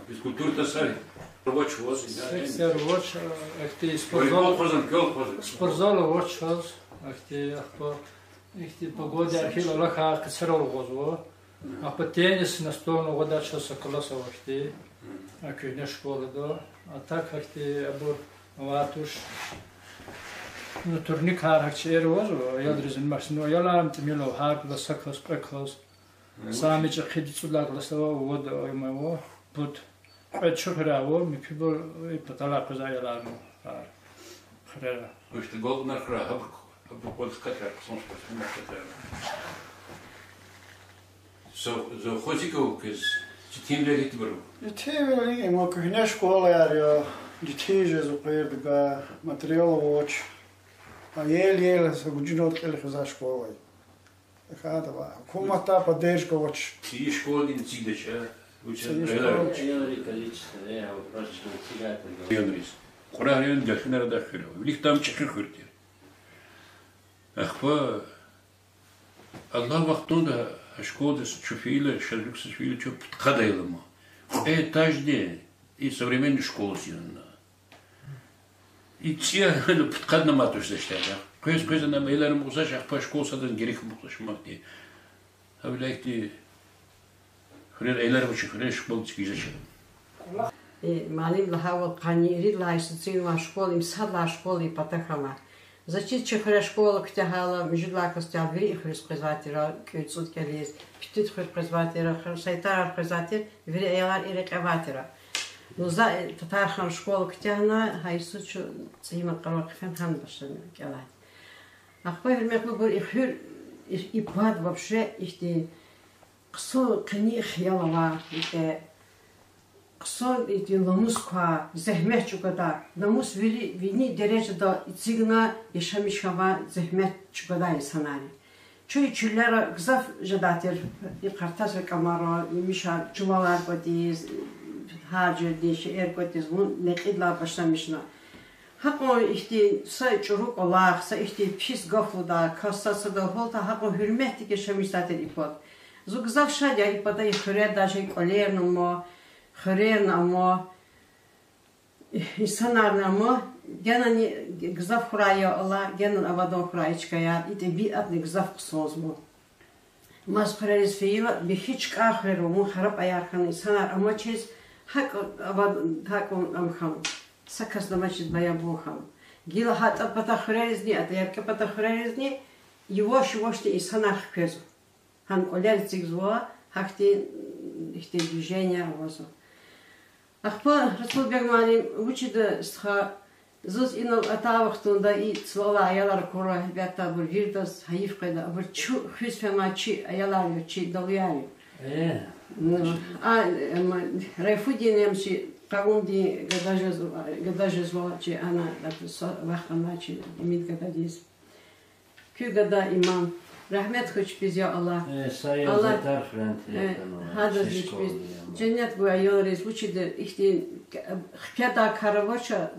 Физкультура сами. Рабочий воз. Секция рабочая. Ахти спортзал рабочий. Ахти погода архила лаха кцерол гозво. А по теннис настольно вода часа класса ахти. Акюне школа да. А так ахти абур ватуш. Ну турник харакчи эрвозо. Ядризин машину. Ялам тмило харк да сакос прекос. Сами же хидицулар ласава вода оймаво. Пут Чухраво, микибо и потолок заяларно. Хрера. Вы что гол на хра, вот скатер, солнце So хозиков из тимлерит беру. Тимлерит, мы кухня школа я, детей же запоеда материал воч. А еле с гуджинот келих за школой. Хадава. Комата поддержка воч. Ти школы не цидача. Кура район дяхнера дахиро. Лих там чехырхырти. Ахпа Allah вахтунда школа с чуфиля, шадрюк с чуфиля, чуп кадайлама. Этажде и современная школа сильна. И те подкадна матуш заштяга. Көз нам элерим бузаш ахпа школа садан герих бузаш махти. Авлайти خلينا إيلار وش خلينا شغل تكيزة شو. معلم لهوا قانيري لايسنسين وشكولي مسحلا شكولي بتخما. زاتشي شخير شكول كتهالا مجدلا كستيابري خريس برزاتيرا كيوتسود كليز بتيت خريس برزاتيرا خريس سيطار برزاتير فري إيلار إيرك أباتيرا. نوزا تتارخان شكول كتهنا هايسود شو زيما قرار خفن هم بشن كلاه. أخبار المقبول إخير إباد вообще إختي قصو قني خيالوا إنت قصو إنت ناموس كوا زحمة شوكدا ناموس ويني درجة دا إتسيغنا يشامش كوا زحمة شوكدا إنساناري شو يشيلر غزاف جداتير يقرطاس الكاميرا يمشى جوالار قديس هاجر ديش إير قديس مون نقيد لا باشتمشنا حقو إختي سايچروق الله سايختي بيس غفودا كاساسا دا هولتا حقو حرمتي كشامش داتير إباد زوج زافشة جاي بدأ يخرج داشي كولير نمو خرير نمو إنسانار نمو جناني غزاف خرايا الله جنان أبادون خرايش كيا يتبيعت نغزاف قصوص مو ماس خريز فيلا بهيج آخر ومو خراب أيارخان إنسانار أما چیز حق أباد حقون أم خم سكس دمشق بيابون خم جيل هات أبدا خريزني أتيارك أبدا خريزني يواش تي إنسانار خكزو Han колерцик зло, хахти ихти движения возу. Ахпа Расулбек малим учида стха зус инал атавахтунда и цвала аялар кора бята бур вирдас хаифкайда бур чу хисфемачи аялар чи далуяри. А райфудинемши кавунди гадаже зло чи ана вахамачи имит гададис. Кю гада имам Rahmet hoş biz ya Allah. Allah hadi biz cennet bu ayollarız bu çide işte piyada karavaça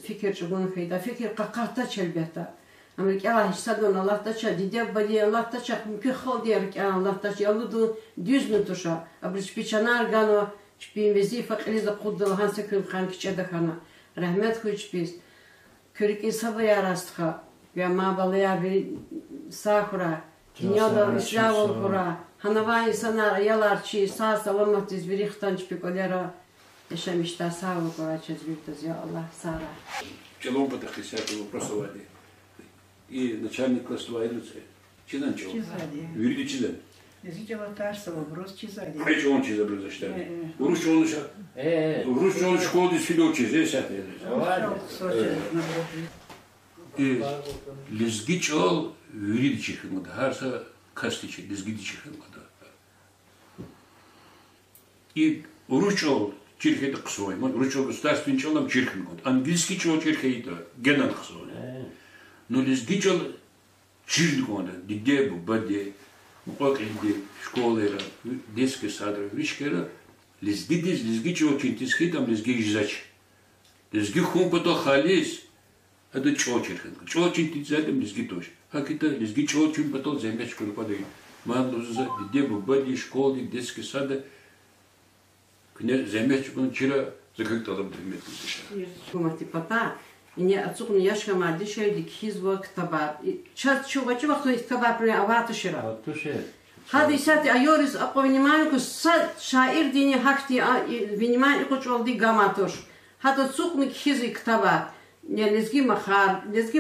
fikir çubuğun fayda fikir kakata çelbeta. Amerika Allah istedon Allah da çel dide badi Allah da çak mümkün hal diyor ki Allah da çel alıdı düz mü tuşa. Abriş piçanar gano çpin vezife kiliz kuddu hansı kıl kan kiçede kana. Rahmet hoş biz körük insabı yarastığa ve mabalaya bir sahura Dünyada İsrail kura, hanava insanlar yalarçı sağ salamat izbiriktan çpikolera yaşamışlar sağ kura çizbirtaz ya Allah sağra. Челом подохтися вопросовали. И начальник класса войдутся. Чидан чего? Вирди чидан. Видела тарса вопрос чизали. А что он чизабрал за что? Уруш он ша. Уруш он школу дисфило чизе сяте. И лезгичол юридических мод, харса кастичи, лезгидических мод. И уручол чирхет ксой, мод уручол государственный челом чирхет мод. Английский чол чирхет генан ксой. Но лезгичол чирхет мод, дидебу, баде, мукакинди, школера, детский сад, вишкера, лезгидис, лезгичол чиртискит, там лезгижач. Лезгихум потом халис. это чочерхан. Чочин ты задем лизги тоже. Хакита лизги чочин потом землячку нападает. Мандуза, где бы были школы, детские сады, землячку вчера закрыто там дымет. Гумати пата, не отцукну яшка мадиша дикхизва ктаба. Час чува кто ктаба при аватушира. هذه سات أيورس أقوى نمانك شاعر ديني حكتي بنمان يقول دي جاماتوش هذا سوق مكيزي كتابة يعني لزقي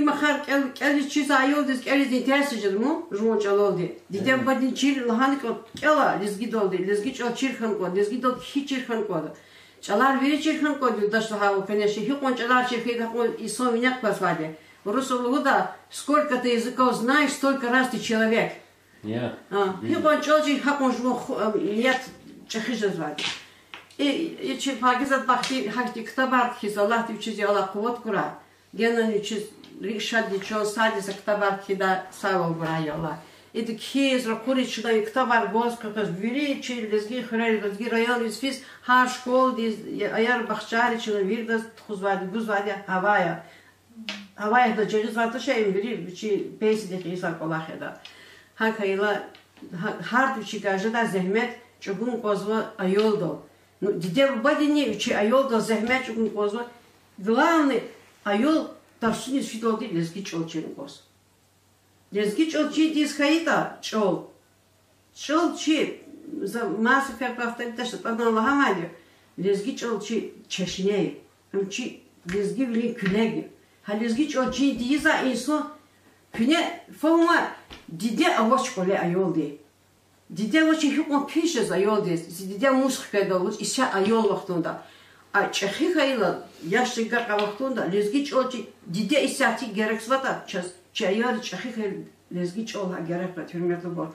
مخار كل شيء أيورس كل دين ترسي جدمو جمون جلودي ديدم بدين شير لهانك كلا لزقي دولدي لزقي جل شير خان كود لزقي دول هي شير خان كود جلار ويري شير خان كود داشته هاو فنيش هي كون جلار شير خير هاو إنسان وينك بس واده ورسول الله сколько ты языков знаешь столько раз ты человек. Хикон чолжи хакон жмо нет чехиже звать. И че пагизат бахти хакти ктабарт хиз Аллах ти чизи Аллах кувот кура. Генан чиз рикшад ди чо сади за ктабарт хида савол кура Аллах. И ди хиз ракури чуда и ктабар гоз какас вири чи лезги храй лезги район из физ ха школ ди аяр бахчари чина вирдас хузвади гузвади хавая. Хавая да чиз вата шей вири чи пейси ди хиса колахеда. Hakayla her bir çıkajda zahmet çubuğun kozva ayoldo. Dide badini üçü ayoldo zahmet çubuğun kozva. Главный ayol tarşını şidol değil lezgi çolçenin koz. Lezgi çolçi diz kayıta çol. Çolçi masa ferpafta taşta tadan Allah'a mali. Lezgi çolçi çeşneyi. Hamçi lezgi bilin külegi. Ha lezgi çolçi diza insan Pine forma dide avaç kole ayoldi. Dide avaç hukun pişez ayoldi. Dide muskaya dalıç işe ayol vaktunda. Ay çehi hayla yaşlı garka vaktunda lezgiç olçi dide isati gereksvata çayar çehi hayla lezgiç olha gerekvat hürmetli bol.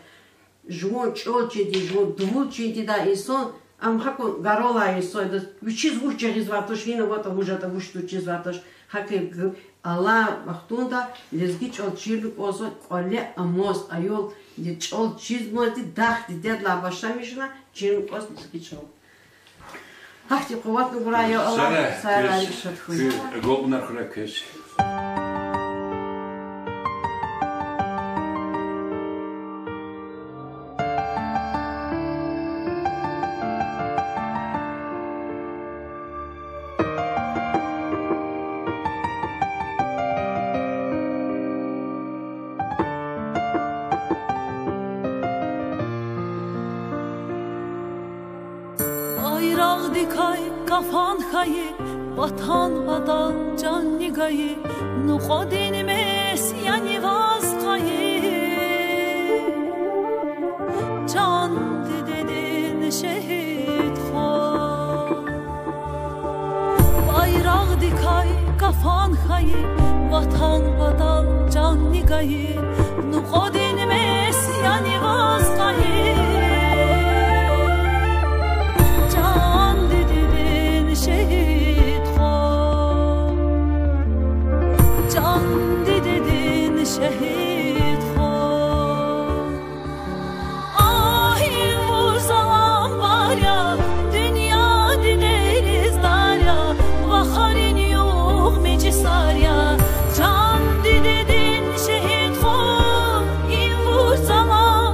Jumon çolçi di jumon duvulçi di da insan am hakun garola insan da vichiz vuş çehiz vatoş yine vata vujata vuş tuçiz vatoş hakı Allah vaktunda lezgiç olçirlik olsa kolle amos ayol di çol çizmodi dah di dedla başlamışına çirlik olsa lezgiç ol. Hakti kuvvetli buraya Allah sayarlı şatfı. Golbunar kırakes. Kafan hayı, vatan vatan can nigayı, nukodin mes yani vaz kayı. Can dedin şehit ho. Bayrak dikay, kafan hayı, vatan vatan can nigayı, nukodin mes yani vaz kayı. Şehit ho, can dedin şehit ho. Ahim vursalam var ya, dünya dileriz dar ya, vaharin yok mecisar ya. Can dedin şehit ho, im vursalam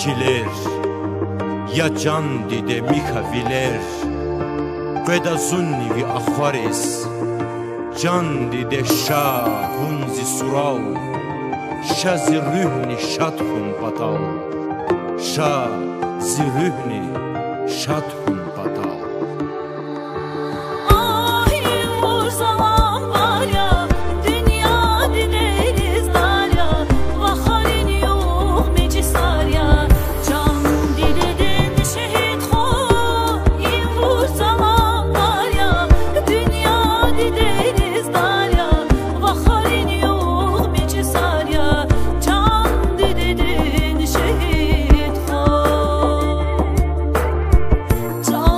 çiler ya can dide mikaviler Queda zunni akvaris can dide şa hunzi sural şa zirühni şathun patal şa zirühni şathun patal Can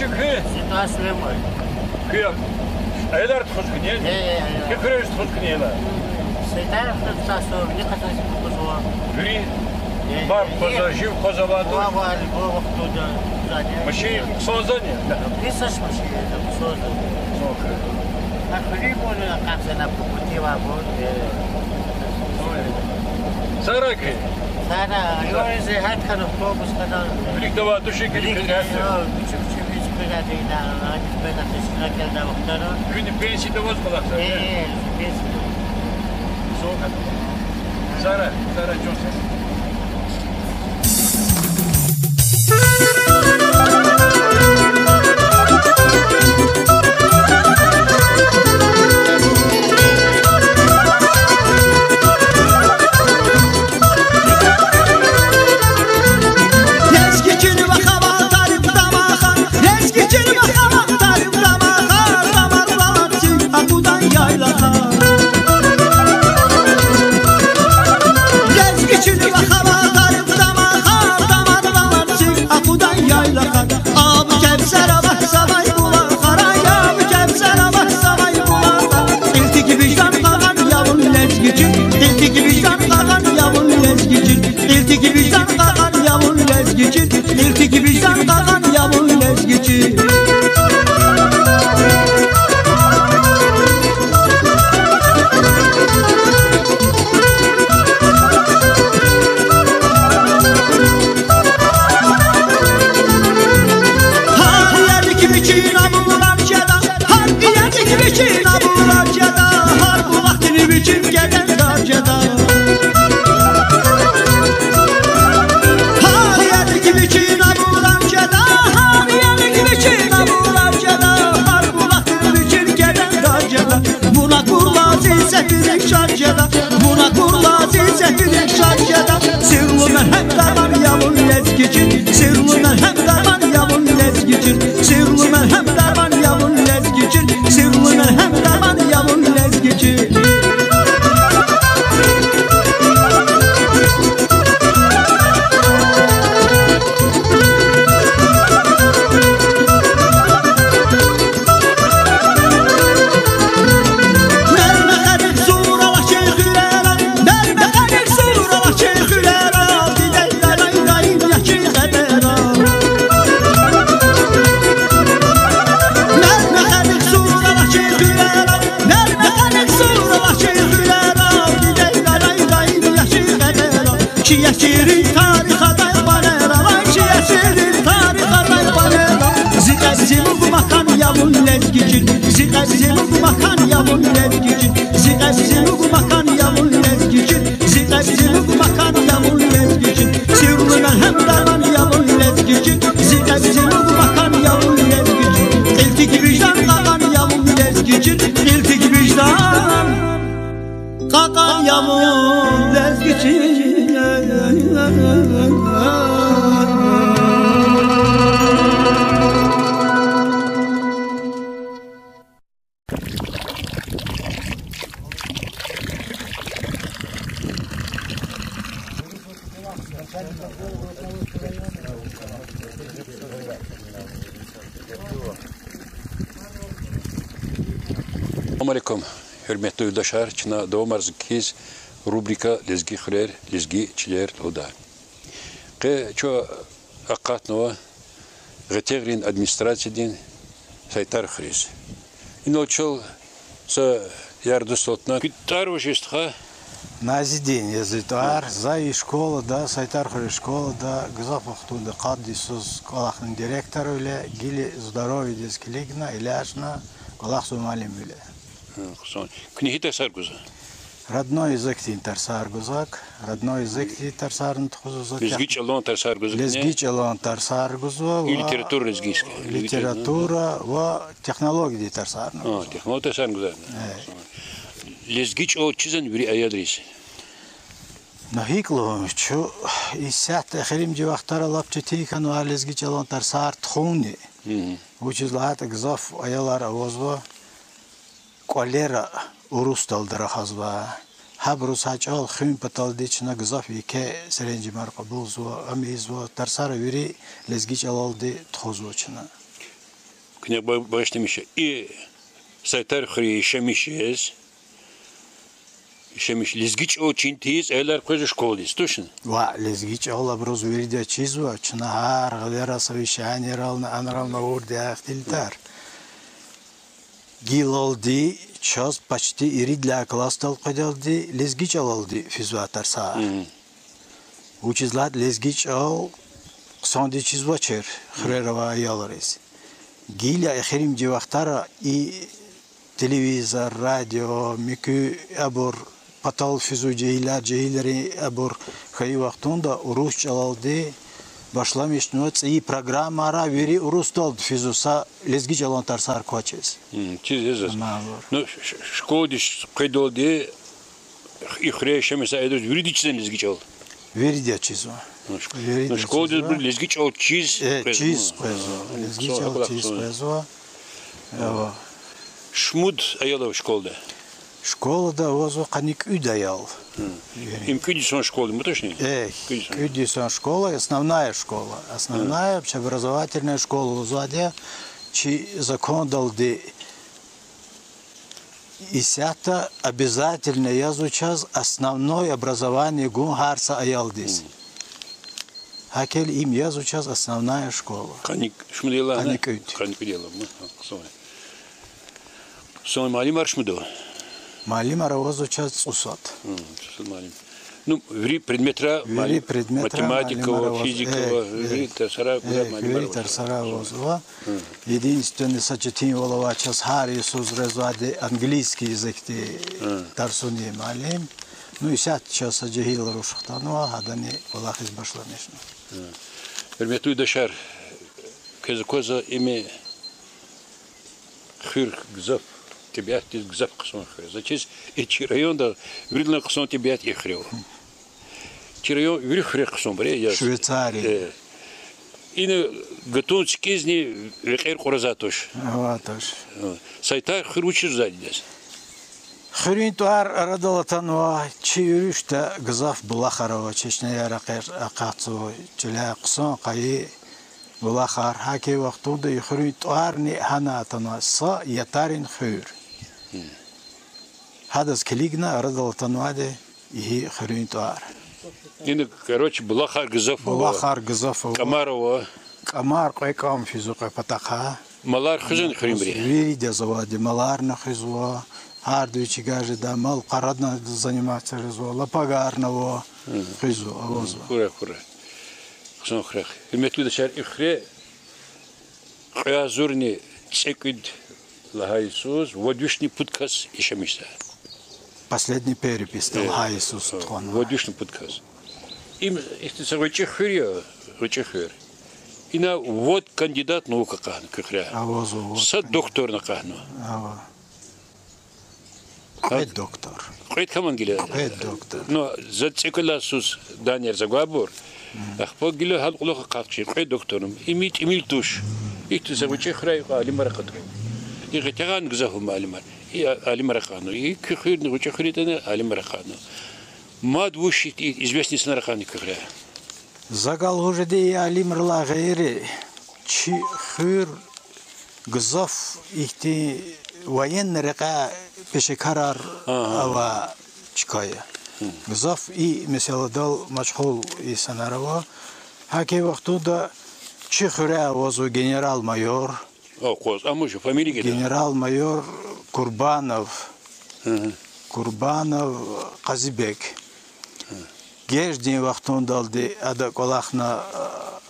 çıkı. Situasyonu var. Kıyak. Aylar tuzkun ya. Ne kadar tuzkun ya? Saytar situasyonu ne kadar tuzkun var. Yürü. Var koza, jiv koza var. Var bu vaktidə zaten. Maşin sozanya. Pisas maşin sozanya. Okey. Akıllı bunu kapsana pukuti var bu. Saraki. Sana yolcu her kan otobüs kadar. Birlikte var düşük Küçük bedadıyla, bedadıyla geldi vaktara. Günü pensiyede bozmalar. Pensiya. Soğuk. Sara çok ses. Assalamualaikum, hürmetli yurttaşlar. Çına doğum arzkiz rubrika lezgi xrer, lezgi çiler huda. Qe ço aqatnova gıtegrin administrasiyadin saytar xriz. İnoçol sa yardı sotna küttar vuşistha. Назидин язытар, за и школа, да, сайтар школа, да, гзафахту, да, каддисус, колахн директор уле, гили здоровье дискилигна, иляшна, колахсу малим уле. Книги саргуза. Родной язык тарсаргузак, родной язык тарсарнтхузак. Лезгич алон тарсаргузак. Лезгич алон тарсаргузак. И литература лезгийская. Литература, ва технологии тарсарна. Технология тарсаргузак. Лезгич о чизан бери аядрис. Нахикло, чу исят хрим живахтара лапчетикану лезгич алон тарсар тхуни. Учизлат гзаф аялар авозва. Колера урусталдара хазва. Хабрус хачал хим паталдична гзаф ике сренжи марқабулзва амизва тарсара вери лезгич алалди тхозвачна. Кня башни мише. И сайтар хри шемишес. Шемиш лизгич очень тиз, элар кожа школы, точно? Ва, лизгич алла броз веридя чизва, чнахар, галера совещание анрал на урде ахтилтар. Гилалди, час почти ири для кластал кадалди, лизгич алалди физуатар са. Учизлад лизгич ал, ксанди чизва чер, хрерава яларис. Гиля эхрим дживахтара и телевизор, радио, микю абор патал физу джейлери абор хай вақтунда урус чалалди башламиш ноц и программара вери урус толд физуса лезги чалантар сар квачес. Чиз ну шкодиш кайдолди и хрешемеса эдос юридичен лезги чал. Веридя чизу. Ну шкодиш лезги чал чиз. Чиз презо. Лезги чал чиз презо. Шмуд аялов школда. Школа да возу каник удаял. Им кюдисон школы, мы точно? Кюдисон школа, основная школа. Основная общеобразовательная школа Узаде, чи закон дал де исята обязательно язучас основное образование гун харса аялдис. Хакел им язучас основная школа. Каник шмудела. Каник удела. Сон малим аршмудо. Малим аравозу час усат. Ну, ври предметра, математика, физика, ври тарсара возва. Единственное сочетание волова час хари суз резуаде английский язык те тарсуни малим. Ну и сят час аджихил рушхтануа, хадани волахис башламешну. Предмету дашар, коза име хир гзав. Тебя ты гзав ксон хре. Зачем и чирайон да вридна ксон тебя и хрел. Чирайон ври хре ксон бре я. Швейцария. И готов скизни вехер коразатош. Аватош. Сайта хручи задидес. Хрин туар радалатанва чирюшта гзав булахарова чечная ракер акацу чила ксон кай булахар хаки вақтуда и хрин туарни ханатана са ятарин хюр. Хадас клигна радалатанваде и хрин туар. И короче булахар гзав. Булахар гзав. Камарова. Камар кайкам физука патаха. Малар хзен хримбри. Видя завади малар на хизва. Ардуичи гаже да мал парадна заниматься резво лапагарного хизу авозва. Хура. Ксон храх. Метуда шар ихре. Хязурни цекид Лахайсус, водишний подкаст еще мечта. Последний перепись Лахайсус. Водишний подкаст. Им их ты сорвачи хырья, и на вот кандидат наука кахну кахря. Сад доктор на кахну. Кайт доктор. Кайт каман гиля. Кайт доктор. Но за цикуласус Даниэль Загвабур. Ах по гиля хал кулоха кахчи. Кайт доктором. Имит туш. Их ты сорвачи храй алимара кадру. И гетяган гзаху алимар. И алимара кахну. И кахир наука хритана алимара кахну. Мад вушит известный снарахани кахря. Загал уже де алимар лагери. Чи хир гзаф ихти военный река пешекарар ава чикая. Гзаф и меселадал мачхул и санарова. Хаки вақтуда чихуре возу генерал-майор. А мужа фамилия генерал-майор Курбанов. Курбанов Казибек. Геждин вақтунда алды ада колахна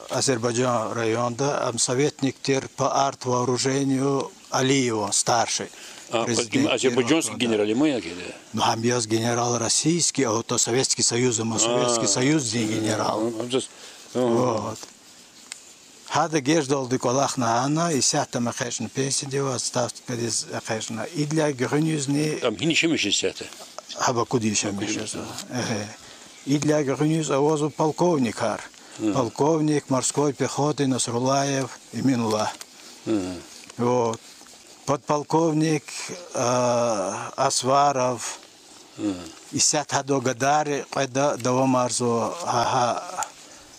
Азербайджан районда, советник по арт-вооружению Алиева, старший. Азербайджанский генерал, мы ну, амбиаз генерал российский, а то Советский Союз, Советский Союз генерал. Вот. Хада геждал диколахна Анна, и сята махешна песен дева, отставьте перез ахешна. И для грынюзни... Там хинишемиши сята. Хаба кудишемиши. И для грынюз авозу полковникар. Полковник морской пехоты Насрулаев и Минула. Вот. Подполковник Асваров. И сят хадо гадари, когда давамарзу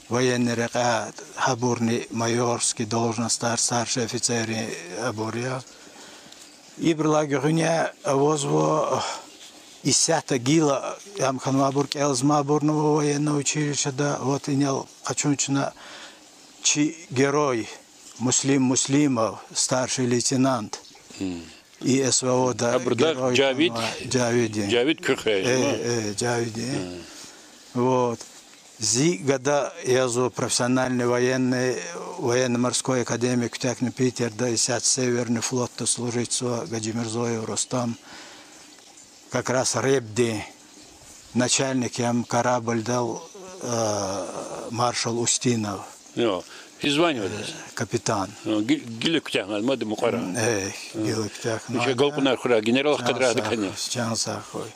военный река хабурный майорский должность старший офицер абурия. И прилагаю возво Исята гила Амханмабург Элзмабурного военного училища, да, вот и нял Хачунчина, чи герой Муслимов, старший лейтенант, и СВО, да, герой Джавид Кюхрей. Джавиди. Вот. Зи года я за профессиональный военно-морской академик Текно Питер, да, и сят Северный флот, то служить со Гаджимирзоев, Ростам. Как раз Ребди, начальник, я им корабль дал маршал Устинов. И звание капитан. Гилектян, Алмады Мукара. Гилектян. Еще Голпунар Хура, генерал Кадрах Дакане. Чансахой.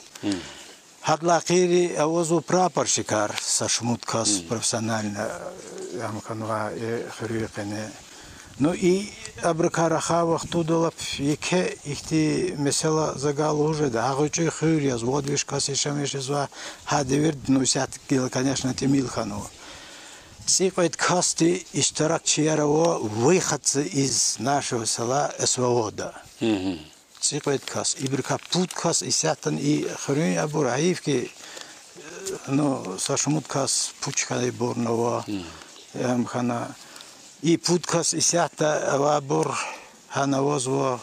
Хадлакири авозу прапорщикар сашмуткас профессионально амканва и хрюкане. Ну и абракарахавах тудалап яке ихти mesela загал уже да агучи хюрьяз водвиш касишамешезва хадевер нусят кил конечно Тимилхану. Сиквайт касти иштаракчиярово выходцы из нашего села СВОда. Сиквайт кас ибрка путкас и сятан и хрюй абураивки ну сашмуткас пучкай борнова хана. И путкас и сята вабор ханавозво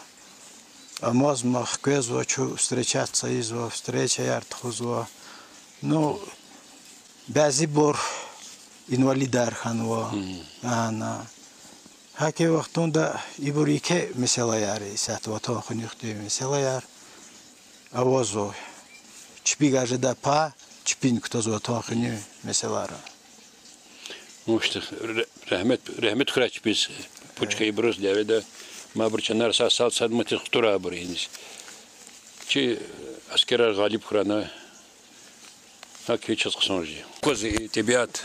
мозмах кезво чу встречаться изво встреча яртхузво. Ну базибор инвалидар ханво ана хаке вақтунда ибурике mesela яри сят вато хунюхти mesela яр авозо чпигаже да па чпин кто зо то хуню mesela Мушты рахмет храч biz пучка иброс деведа мабурчанар сасал садматих тура буринис. Чи аскерар галиб храна хаке часқсонжи. Кози тебиат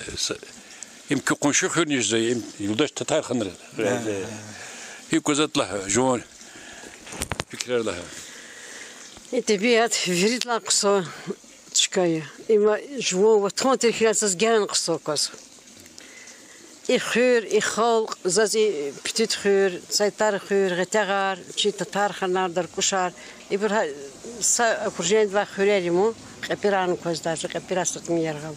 им кукуншу хурниш за им юлдаш татар ханр. И козат лаха жон фикрер лаха. Тебиат верит лаксо чкая. Има жон вот тонтер храсас ган қсо кос. Ik geur, ik gal, zoals ik petit geur, zij tar geur, getagar, chit tar ganar dar kushar. Ik ben sa kurjend wa geurerimo, gepiran kwaz daar, gepirastat miergam.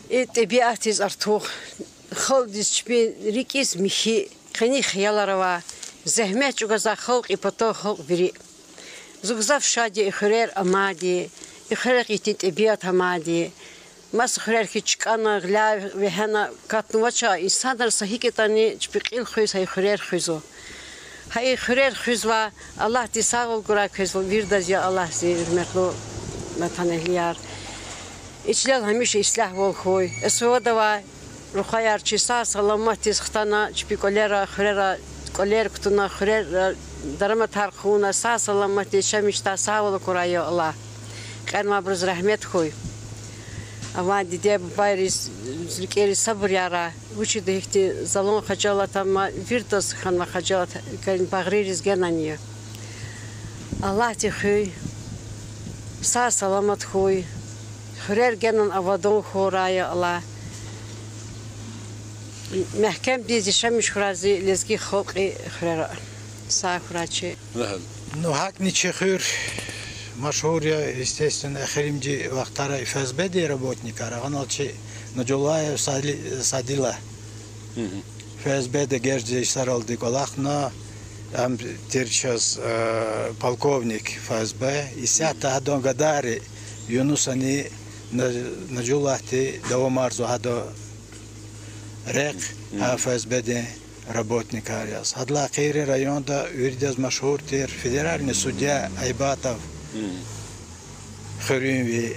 Het biat is artoch, gal dis chpin rikis michi, khani khiyalarwa, zahmet juga za khalq ipato khalq biri. Zugzaf shadi geurer amadi, geurer itit biat amadi. Mas خير كيتش أنا غلا وهنا كاتنواتشا إنسان صحيح كتاني تبقيل خويز هاي خير خويزو هاي خير خويزوا الله تساعد كرا خويزو ويردز يا الله زير مخلو مثلا هيار إشلال هميش إصلاح والخوي السوداء رخيار تشيسا سلامات تسختنا تبقيلرا خيرا كولير كتنا خير درما تارخونا سا سلامات شمش تساعد كرا يا الله خير ما برز رحمت خوي Ama diye bayris zikri sabır yara. Uçu dehti zalon hacalat ama virdas hanma hacalat kan bagriris genaniye. Allah ti huy. Sağ selamet huy. Hürer genan avadon khoraya Allah. Mahkem dizi şemiş khrazi lezgi khalqi khira. Sağ khraçi. Ну хак не чехыр. Машхур я, естественно, хримджи вахтара ФСБ работника, Раганалчи Наджулаев садила. ФСБ дегежди саралды колахна, там сейчас полковник ФСБ, и сята адон гадари, юнусани Наджулахти давомарзу адо рек, ФСБ де работника. Адла Кири районда юридез Машхур тир, федеральный судья Айбатов, Хрюмви,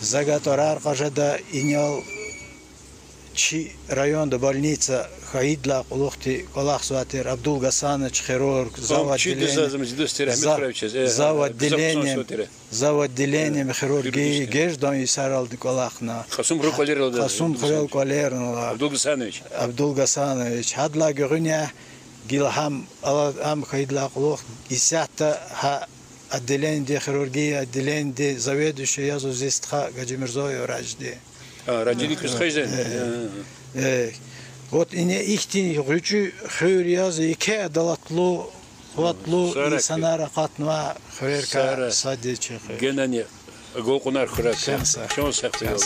Загаторар Кажада инял чи район до больница Хаидла Улухти Колахсуатир Абдул Гасанович хирург зав отделением хирургии Геждон Исаралды Колахна Хасум Колерн Абдул Гасанович Хадла Гюрня Гилхам Ам Хаидла Улух Исята ха отделение хирургии, отделение заведующий Язу Зистха Гаджимирзоев Раджди. Раджили Кусхайзен. Вот ине ихтин ручу хөрияз ике адалатлу хватлу инсанара катма хөрерка садиче. Генани голкунар хурак. Шон сахтыгала.